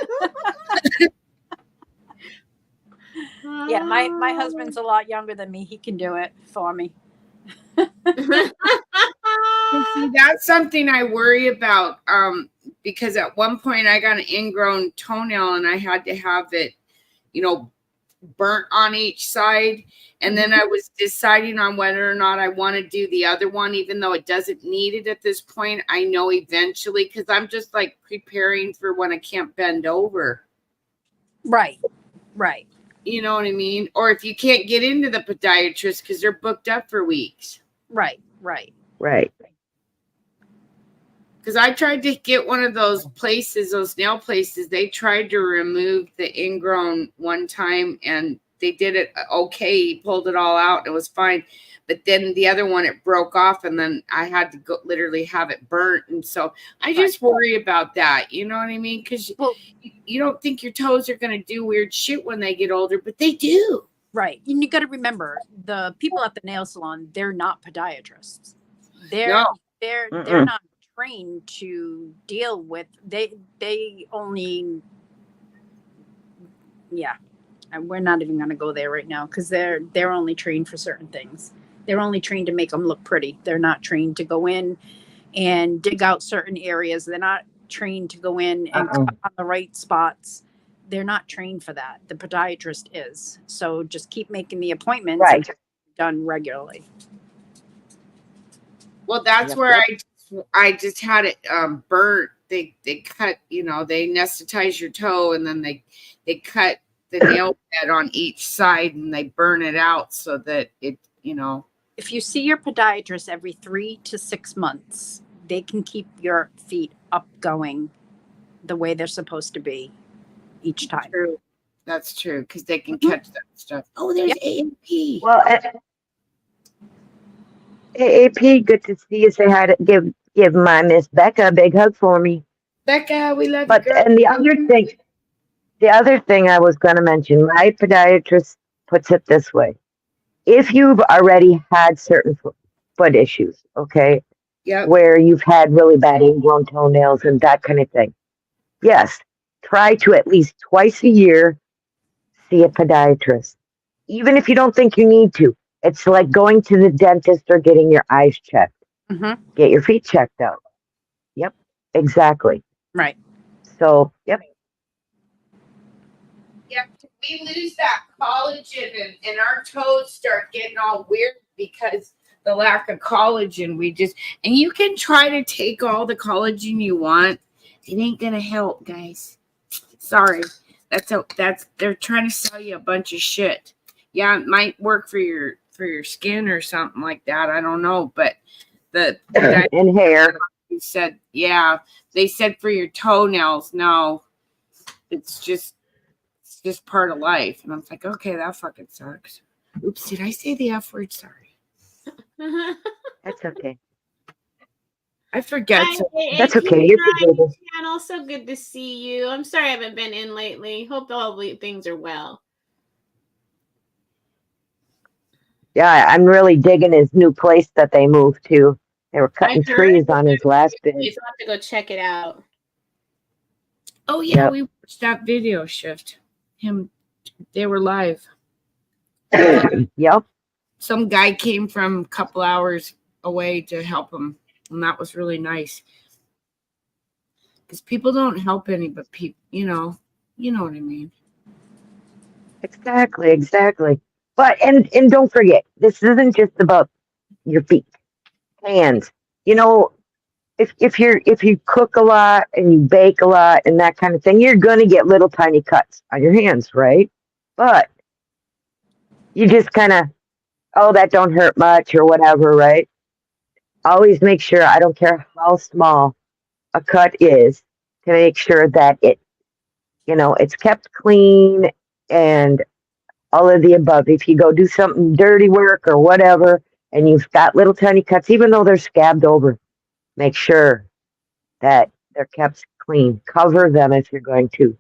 Speaker 4: Yeah, my husband's a lot younger than me. He can do it for me.
Speaker 3: See, that's something I worry about, because at one point I got an ingrown toenail and I had to have it, you know, burnt on each side. And then I was deciding on whether or not I want to do the other one, even though it doesn't need it at this point. I know eventually, because I'm just like preparing for when I can't bend over.
Speaker 4: Right.
Speaker 3: You know what I mean? Or if you can't get into the podiatrist because they're booked up for weeks.
Speaker 4: Right.
Speaker 3: Because I tried to get one of those places, those nail places. They tried to remove the ingrown one time, and they did it okay. He pulled it all out. It was fine. But then the other one, it broke off, and then I had to go literally have it burnt. And so I just worry about that. You know what I mean? Because you don't think your toes are going to do weird shit when they get older, but they do.
Speaker 4: Right. And you got to remember, the people at the nail salon, they're not podiatrists. They're not trained to deal with, they only, and we're not even going to go there right now, because they're only trained for certain things. They're only trained to make them look pretty. They're not trained to go in and dig out certain areas. They're not trained to go in and cut on the right spots. They're not trained for that. The podiatrist is. So just keep making the appointments and done regularly.
Speaker 3: Well, that's where I just had it burnt. They cut, they anesthetize your toe, and then they cut the nail bed on each side, and they burn it out so that it,
Speaker 4: If you see your podiatrist every 3 to 6 months, they can keep your feet up going the way they're supposed to be each time.
Speaker 3: True. That's true, because they can catch that stuff. Oh, there's AAP.
Speaker 5: Well, AAP, good to see you. Say hi to give my Miss Becca a big hug for me.
Speaker 3: Becca, we love you.
Speaker 5: But and the other thing I was going to mention, my podiatrist puts it this way: if you've already had certain foot issues, okay, where you've had really bad ingrown toenails and that kind of thing, yes, try to at least twice a year see a podiatrist, even if you don't think you need to. It's like going to the dentist or getting your eyes checked.
Speaker 4: Mm-hmm.
Speaker 5: Get your feet checked out. Yep, exactly.
Speaker 4: Right.
Speaker 5: So, yep.
Speaker 3: Yeah, we lose that collagen, and our toes start getting all weird because the lack of collagen. And you can try to take all the collagen you want. It ain't gonna help, guys. Sorry. They're trying to sell you a bunch of shit. Yeah, it might work for your skin or something like that. I don't know, but the
Speaker 5: and hair
Speaker 3: said, they said for your toenails. No, it's just part of life. And I'm like, okay, that fucking sucks. Oops, did I say the F word? Sorry.
Speaker 5: That's okay.
Speaker 3: I forget.
Speaker 5: That's okay. You're good.
Speaker 2: Channel, so good to see you. I'm sorry I haven't been in lately. Hope all things are well.
Speaker 5: Yeah, I'm really digging his new place that they moved to. They were cutting trees on his last bit.
Speaker 2: I'll have to go check it out.
Speaker 3: Oh yeah, we watched that video shift. They were live.
Speaker 5: Yep.
Speaker 3: Some guy came from a couple hours away to help him, and that was really nice. Because people don't help any but people, you know what I mean.
Speaker 5: Exactly. But and don't forget, this isn't just about your feet, hands. If you cook a lot and you bake a lot and that kind of thing, you're gonna get little tiny cuts on your hands, right? But you just kind of, that don't hurt much or whatever, right? Always make sure, I don't care how small a cut is, to make sure that it's kept clean and all of the above. If you go do something dirty work or whatever, and you've got little tiny cuts, even though they're scabbed over, make sure that they're kept clean. Cover them if you're going to,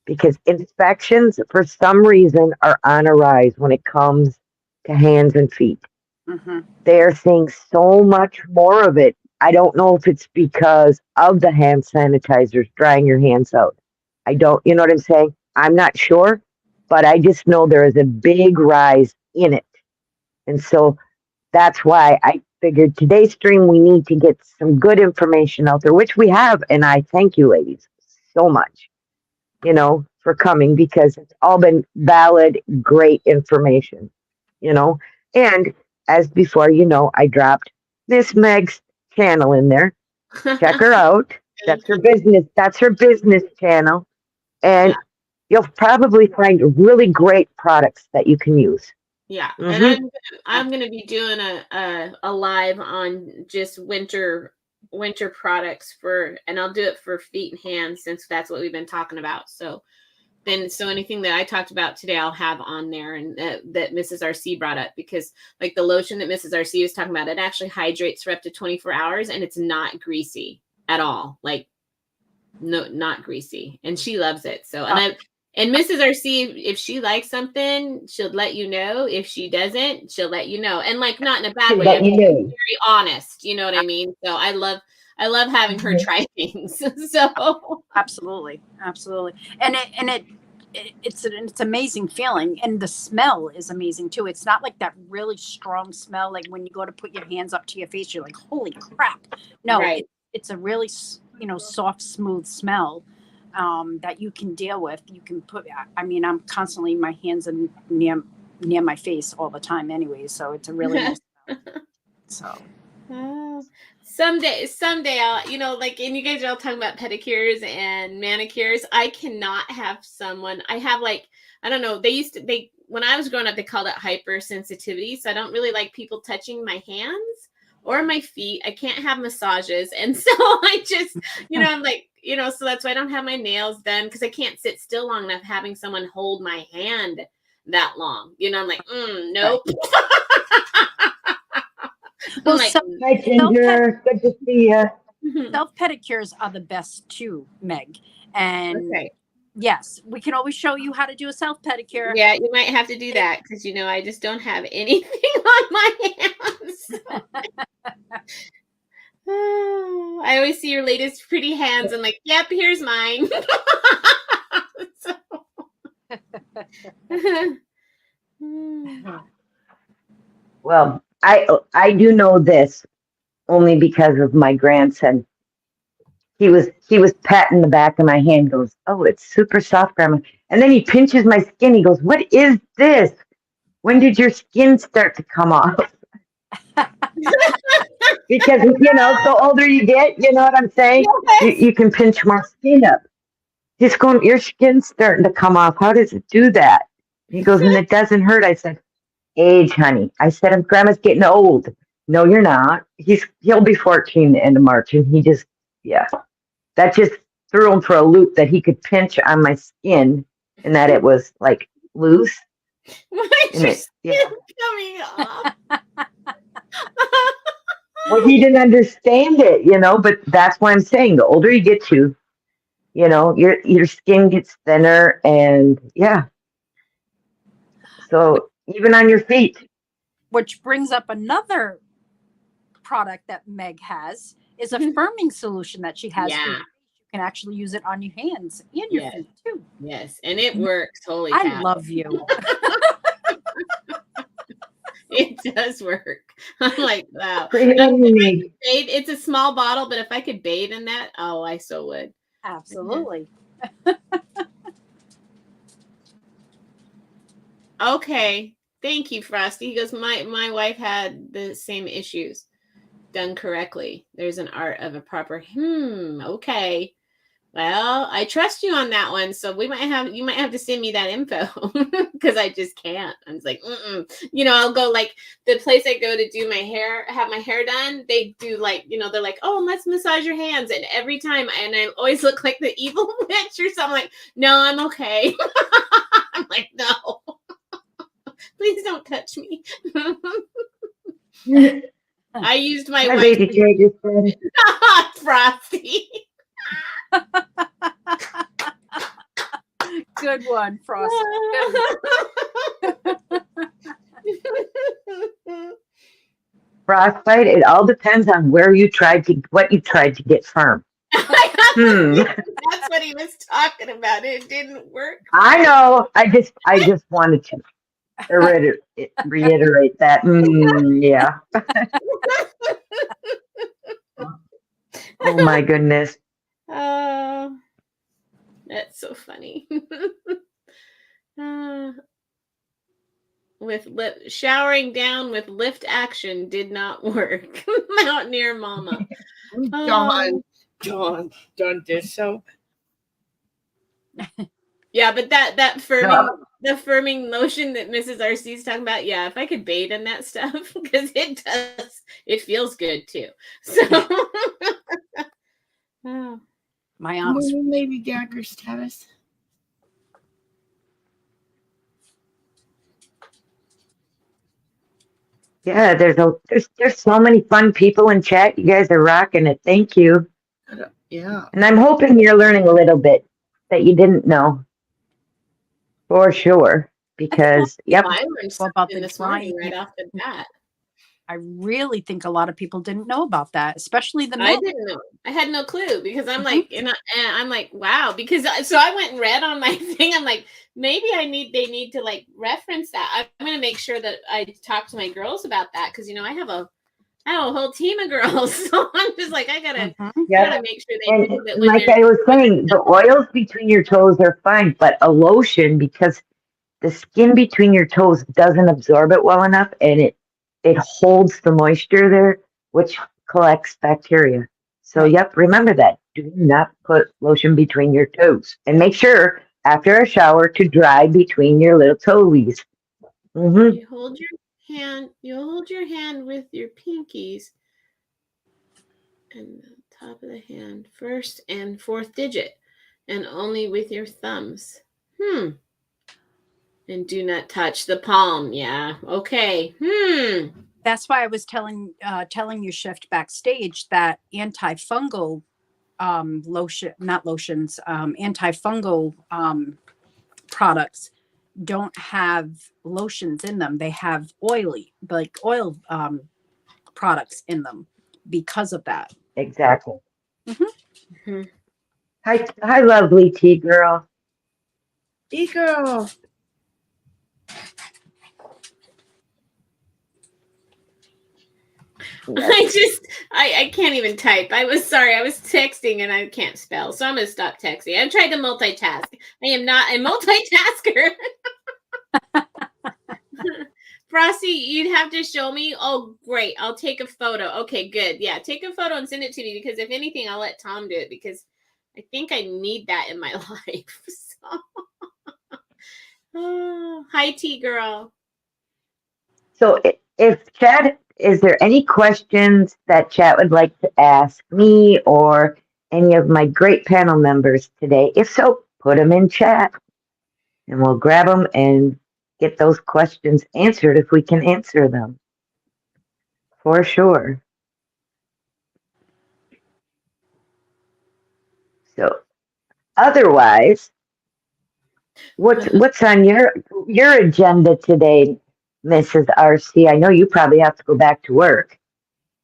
Speaker 5: because infections, for some reason, are on a rise when it comes to hands and feet.
Speaker 4: Mm-hmm.
Speaker 5: They're seeing so much more of it. I don't know if it's because of the hand sanitizers drying your hands out. I don't, you know what I'm saying? I'm not sure, but I just know there is a big rise in it. And so that's why I figured today's stream, we need to get some good information out there, which we have. And I thank you, ladies, so much, for coming, because it's all been valid, great information, And as before, I dropped Miss Meg's channel in there. Check her out. That's her business channel. And you'll probably find really great products that you can use.
Speaker 2: Yeah,
Speaker 5: Mm-hmm.
Speaker 2: and I'm gonna be doing a live on just winter products and I'll do it for feet and hands, since that's what we've been talking about. So then so anything that I talked about today, I'll have on there, and that Mrs. RC brought up, because like the lotion that Mrs. RC was talking about, it actually hydrates for up to 24 hours, and it's not greasy at all. Like, no, not greasy, and she loves it. So, and Mrs. RC, if she likes something, she'll let you know. If she doesn't, she'll let you know, and like not in a bad way.
Speaker 5: Let you know.
Speaker 2: Very honest, you know what I mean? So I love having her try things. So
Speaker 4: Absolutely, and it's an amazing feeling, and the smell is amazing too. It's not like that really strong smell like when you go to put your hands up to your face, you're like, holy crap. No,
Speaker 2: right.
Speaker 4: it's a really soft, smooth smell that you can deal with. You can put. I mean, I'm constantly, my hands are near my face all the time, anyway. So it's a really nice smell. So.
Speaker 2: Someday I'll, like, and you guys are all talking about pedicures and manicures. I cannot have someone, I have like, I don't know, when I was growing up, they called it hypersensitivity. So I don't really like people touching my hands or my feet. I can't have massages. And so I just, I'm like, so that's why I don't have my nails done, because I can't sit still long enough having someone hold my hand that long. I'm like, nope.
Speaker 4: Well,
Speaker 5: Hi, Ginger. Good to see you.
Speaker 4: Self pedicures are the best too, Meg. And
Speaker 2: okay.
Speaker 4: Yes, we can always show you how to do a self pedicure.
Speaker 2: Yeah, you might have to do that, because I just don't have anything on my hands. I always see your latest pretty hands. I'm like, yep, here's mine.
Speaker 5: Well, I do know this only because of my grandson. He was patting the back of my hand, goes, "Oh, it's super soft, Grandma." And then he pinches my skin. He goes, "What is this? When did your skin start to come off?" Because, the older you get, you know what I'm saying?
Speaker 2: Yes.
Speaker 5: You can pinch more skin up. He's going, "Your skin's starting to come off. How does it do that?" He goes, "And it doesn't hurt." I said, "Age, honey." I said, "Grandma's getting old." "No, you're not. He'll be 14 the end of March." And he just, that just threw him for a loop, that he could pinch on my skin and that it was like loose.
Speaker 2: Why is your skin coming off?
Speaker 5: Well, he didn't understand it, but that's why I'm saying the older you get to, your skin gets thinner, and so even on your feet.
Speaker 4: Which brings up another product that Meg has, is a firming solution that she has.
Speaker 2: Yeah.
Speaker 4: You can actually use it on your hands and your feet too.
Speaker 2: Yes, and it works. Holy
Speaker 4: I
Speaker 2: cow.
Speaker 4: love you.
Speaker 2: It does work. I'm like, wow.
Speaker 5: It's
Speaker 2: a small bottle, but if I could bathe in that, I so would.
Speaker 4: Absolutely.
Speaker 2: Okay. Thank you, Frosty. He goes, my wife had the same issues. Done correctly, there's an art of a proper okay. Well, I trust you on that one, so you might have to send me that info, because I just can't. I'm just like, I'll go, like, the place I go to do my hair, have my hair done, they do, like, they're like, "Oh, let's massage your hands," and every time, and I always look like the evil witch or something. Like, no, I'm okay. I'm like, no, please don't touch me. I used my
Speaker 5: baby changes.
Speaker 2: Frosty.
Speaker 4: Good one, Frosty.
Speaker 5: Frostbite, it all depends on what you tried to get firm.
Speaker 2: That's what he was talking about. It didn't work.
Speaker 5: I know. I just wanted to reiterate that. Yeah. Oh my goodness.
Speaker 2: Oh, that's so funny. Showering down with lift action did not work. Mountaineer Mama.
Speaker 3: John did so.
Speaker 2: Yeah, but that firming, the firming lotion that Mrs. RC is talking about, if I could bathe in that stuff, because it feels good too. So,
Speaker 4: my aunt's
Speaker 3: Lady Gaggers, Tavis.
Speaker 5: Yeah, there's so many fun people in chat. You guys are rocking it. Thank you.
Speaker 3: Yeah.
Speaker 5: And I'm hoping you're learning a little bit that you didn't know. For sure. Because yep.
Speaker 2: I learned
Speaker 4: Well, about
Speaker 2: something
Speaker 4: the
Speaker 2: this morning
Speaker 4: drying.
Speaker 2: right off the bat.
Speaker 4: I really think a lot of people didn't know about that, especially the
Speaker 2: I
Speaker 4: milk.
Speaker 2: didn't know. I had no clue because I'm
Speaker 4: Mhm.
Speaker 2: like, and I'm like, wow. Because so I went and read on my thing. I'm like, maybe they need to like reference that. I'm gonna make sure that I talk to my girls about that because I have a whole team of girls. So I'm just like, I gotta
Speaker 5: Yep.
Speaker 2: make sure they
Speaker 5: And
Speaker 2: do that when
Speaker 5: like
Speaker 2: they're
Speaker 5: I was saying, the oils between your toes are fine, but a lotion, because the skin between your toes doesn't absorb it well enough, and it holds the moisture there, which collects bacteria. So
Speaker 4: Right.
Speaker 5: yep, remember that. Do not put lotion between your toes, and make sure after a shower to dry between your little toes. Mm-hmm.
Speaker 2: you hold your hand with your pinkies and the top of the hand, first and fourth digit, and only with your thumbs. And do not touch the palm. Yeah. Okay.
Speaker 4: That's why I was telling you, Shift, backstage, that antifungal lotion, not lotions, antifungal products don't have lotions in them. They have oil products in them because of that.
Speaker 5: Exactly.
Speaker 2: Mm-hmm.
Speaker 5: Hi, lovely tea girl.
Speaker 3: Tea girl.
Speaker 2: I can't even type. I was sorry. I was texting and I can't spell. So I'm going to stop texting. I tried to multitask. I am not a multitasker. Frosty, you'd have to show me. Oh, great. I'll take a photo. Okay, good. Yeah, take a photo and send it to me because if anything, I'll let Tom do it because I think I need that in my life. So, hi, T girl.
Speaker 5: So if Chad, is there any questions that Chad would like to ask me or any of my great panel members today? If so, put them in chat and we'll grab them and get those questions answered if we can answer them. For sure. So otherwise, what's on your agenda today, Mrs. RC? I know you probably have to go back to work.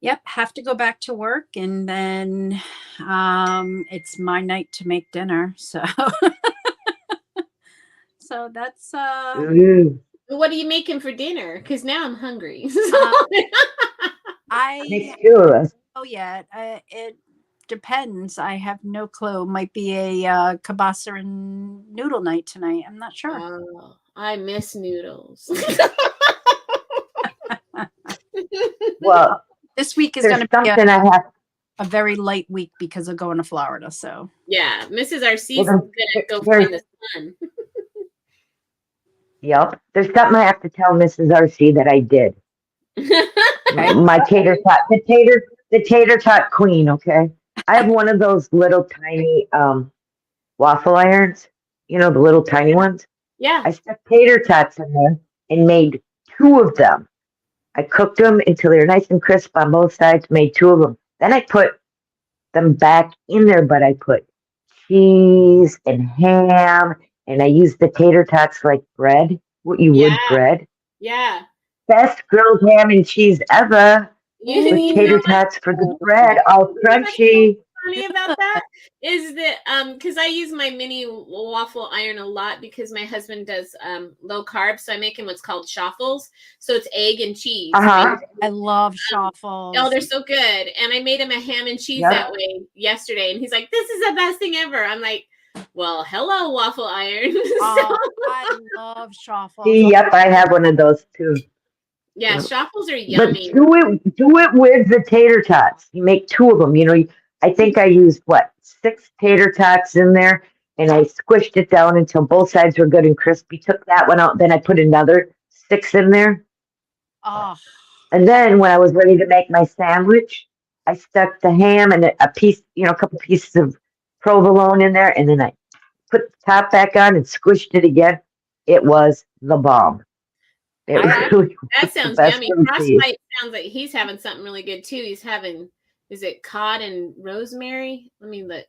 Speaker 4: Yep, have to go back to work, and then it's my night to make dinner. So, so that's
Speaker 2: What are you making for dinner? Because now I'm hungry.
Speaker 5: Makes two of us.
Speaker 4: Oh yeah, it depends. I have no clue. Might be a kielbasa and noodle night tonight. I'm not sure.
Speaker 2: Oh, I miss noodles.
Speaker 5: Well,
Speaker 4: this week is going to be a very light week because of going to Florida. So
Speaker 2: yeah, Mrs. RC is going to go find the sun.
Speaker 5: Yep, there's something I have to tell Mrs. RC that I did. My tater tot, the tater tot queen. Okay, I have one of those little tiny waffle irons. You know, the little tiny ones.
Speaker 2: Yeah.
Speaker 5: I stuck tater tots in there and made two of them. I cooked them until they were nice and crisp on both sides. Made two of them. Then I put them back in there, but I put cheese and ham, and I used the tater tots like bread. What you would bread.
Speaker 2: Yeah.
Speaker 5: Best grilled ham and cheese ever. With tater tots for the bread, all crunchy.
Speaker 2: Funny about that is that because I use my mini waffle iron a lot because my husband does low carb, so I make him what's called shuffles. So it's egg and cheese.
Speaker 5: Uh-huh.
Speaker 4: I love shuffles.
Speaker 2: Oh, they're so good. And I made him a ham and cheese that way yesterday, and he's like, "This is the best thing ever." I'm like, "Well, hello, waffle iron."
Speaker 4: I love shuffles.
Speaker 5: Yep, I have one of those too.
Speaker 2: Yeah, shuffles are yummy.
Speaker 5: But do it with the tater tots. You make two of them. You know, I think I used 6 tater tots in there, and I squished it down until both sides were good and crispy. Took that one out, then I put another 6 in there.
Speaker 4: Oh.
Speaker 5: And then when I was ready to make my sandwich, I stuck the ham and a piece, a couple pieces of provolone in there, and then I put the top back on and squished it again. It was the bomb. It
Speaker 4: I-
Speaker 5: really
Speaker 2: That
Speaker 5: was the
Speaker 2: sounds
Speaker 5: best
Speaker 2: yummy.
Speaker 5: grilled cheese.
Speaker 2: Frostbite sounds like he's having something really good too. He's having, is it cod and rosemary? Let me look.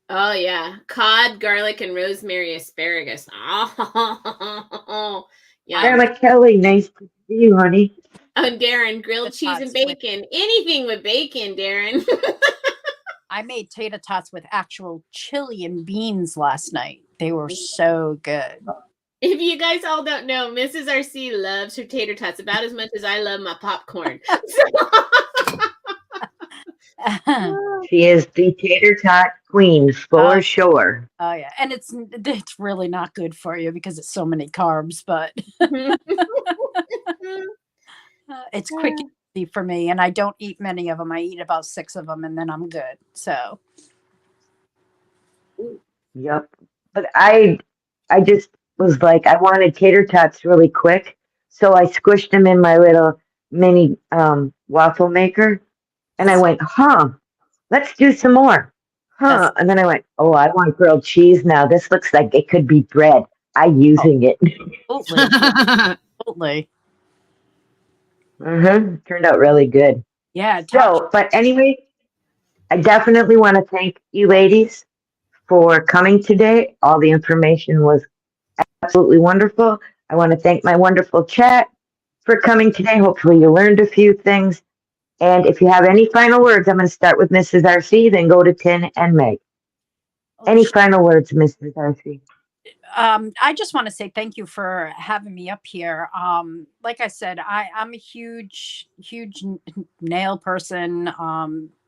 Speaker 2: Oh yeah, cod, garlic, and rosemary asparagus. Oh, yeah.
Speaker 5: Grandma Kelly, nice to see you, honey.
Speaker 2: Oh, Darren, grilled
Speaker 4: Tater
Speaker 2: cheese and
Speaker 4: tots with-
Speaker 2: bacon. Anything with bacon, Darren.
Speaker 4: I made tater tots with actual chili and beans last night. They were so good.
Speaker 2: If you guys all don't know, Mrs. RC loves her tater tots about as much as I love my popcorn.
Speaker 5: She is the tater tot queen for sure.
Speaker 4: Oh yeah, and it's really not good for you because it's so many carbs, but it's quick and easy for me, and I don't eat many of them. I eat about 6 of them, and then I'm good. So,
Speaker 5: Yep. But I just was like, I wanted tater tots really quick, so I squished them in my little mini waffle maker, and I went, let's do some more.
Speaker 4: Yes.
Speaker 5: And then I went, oh, I want grilled cheese now. This looks like it could be bread. I'm using it.
Speaker 4: totally.
Speaker 5: Turned out really good.
Speaker 4: Yeah.
Speaker 5: So, but anyway, I definitely want to thank you ladies for coming today. All the information was absolutely wonderful. I want to thank my wonderful chat for coming today. Hopefully you learned a few things. And if you have any final words, I'm going to start with Mrs. RC, then go to Tin and Meg. Any final words, Mrs. RC?
Speaker 4: I just want to say thank you for having me up here. Like I said, I'm a huge nail person.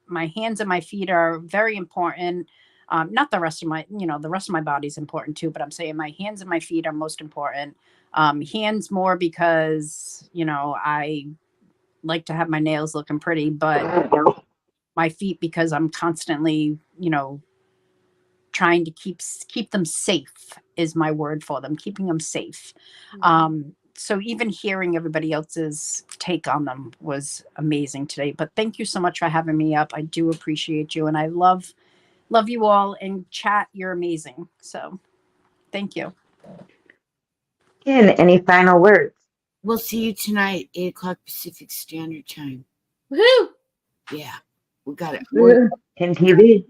Speaker 4: My hands and my feet are very important. Not the rest of my, the rest of my body's important too, but I'm saying my hands and my feet are most important. Hands more because, I like to have my nails looking pretty, but my feet because I'm constantly, trying to keep them safe is my word for them, keeping them safe. So even hearing everybody else's take on them was amazing today. But thank you so much for having me up. I do appreciate you, and I love you all. And chat, you're amazing. So thank you.
Speaker 5: Tin, any final words?
Speaker 3: We'll see you tonight, 8:00 Pacific Standard Time.
Speaker 2: Woohoo!
Speaker 3: Yeah, we got it.
Speaker 5: Tin TV.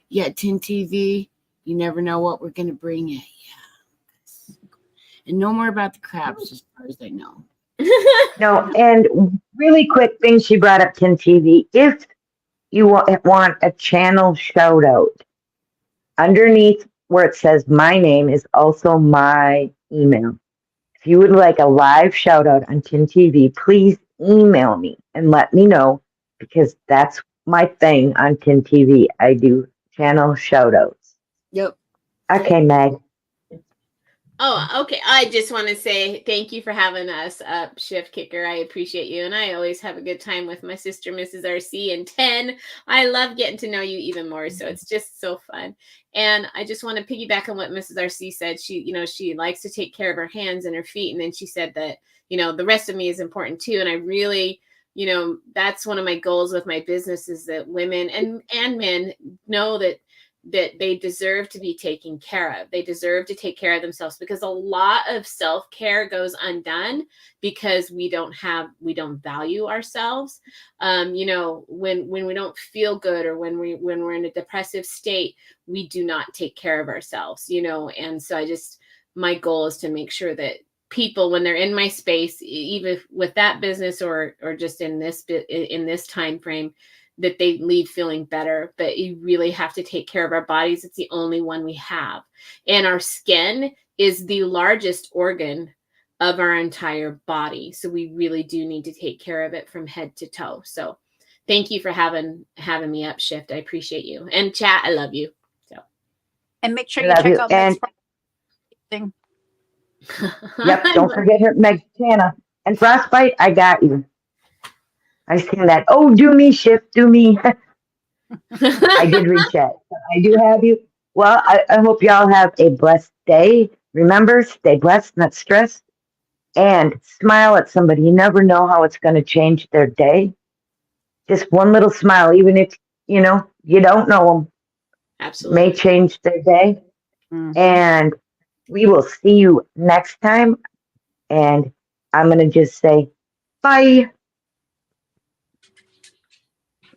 Speaker 3: Yeah, Tin TV. You never know what we're going to bring you. Yeah. And no more about the crabs as far as I know.
Speaker 5: No, and really quick thing she brought up, Tin TV. If you want a channel shout out, underneath where it says my name is also my email. If you would like a live shout out on Tin TV, please email me and let me know, because that's my thing on Tin TV. I do channel shout outs.
Speaker 3: Yep.
Speaker 5: Okay, Meg.
Speaker 2: Oh, okay. I just want to say thank you for having us up, Shift Kicker. I appreciate you. And I always have a good time with my sister, Mrs. RC, and 10. I love getting to know you even more. So it's just so fun. And I just want to piggyback on what Mrs. RC said. She likes to take care of her hands and her feet. And then she said that, the rest of me is important too. And I really, that's one of my goals with my business, is that women and men know that they deserve to be taken care of. They deserve to take care of themselves, because a lot of self-care goes undone because we don't value ourselves. When we don't feel good, or when we're in a depressive state, we do not take care of ourselves, and so my goal is to make sure that people, when they're in my space, even with that business or just in this time frame, that they leave feeling better. But you really have to take care of our bodies. It's the only one we have. And our skin is the largest organ of our entire body. So we really do need to take care of it from head to toe. So thank you for having me up, Shift. I appreciate you. And chat, I love you. So,
Speaker 4: and make sure you check out Meg's thing.
Speaker 5: Yep, don't forget her, Meg Tana. And Frostbite, I got you. I seen that. Oh, do me, Shift, do me. I did reach out. I do have you. Well, I hope y'all have a blessed day. Remember, stay blessed, not stressed. And smile at somebody. You never know how it's going to change their day. Just one little smile, even if, you don't know them.
Speaker 2: Absolutely.
Speaker 5: May change their day. Mm-hmm. And we will see you next time. And I'm going to just say bye.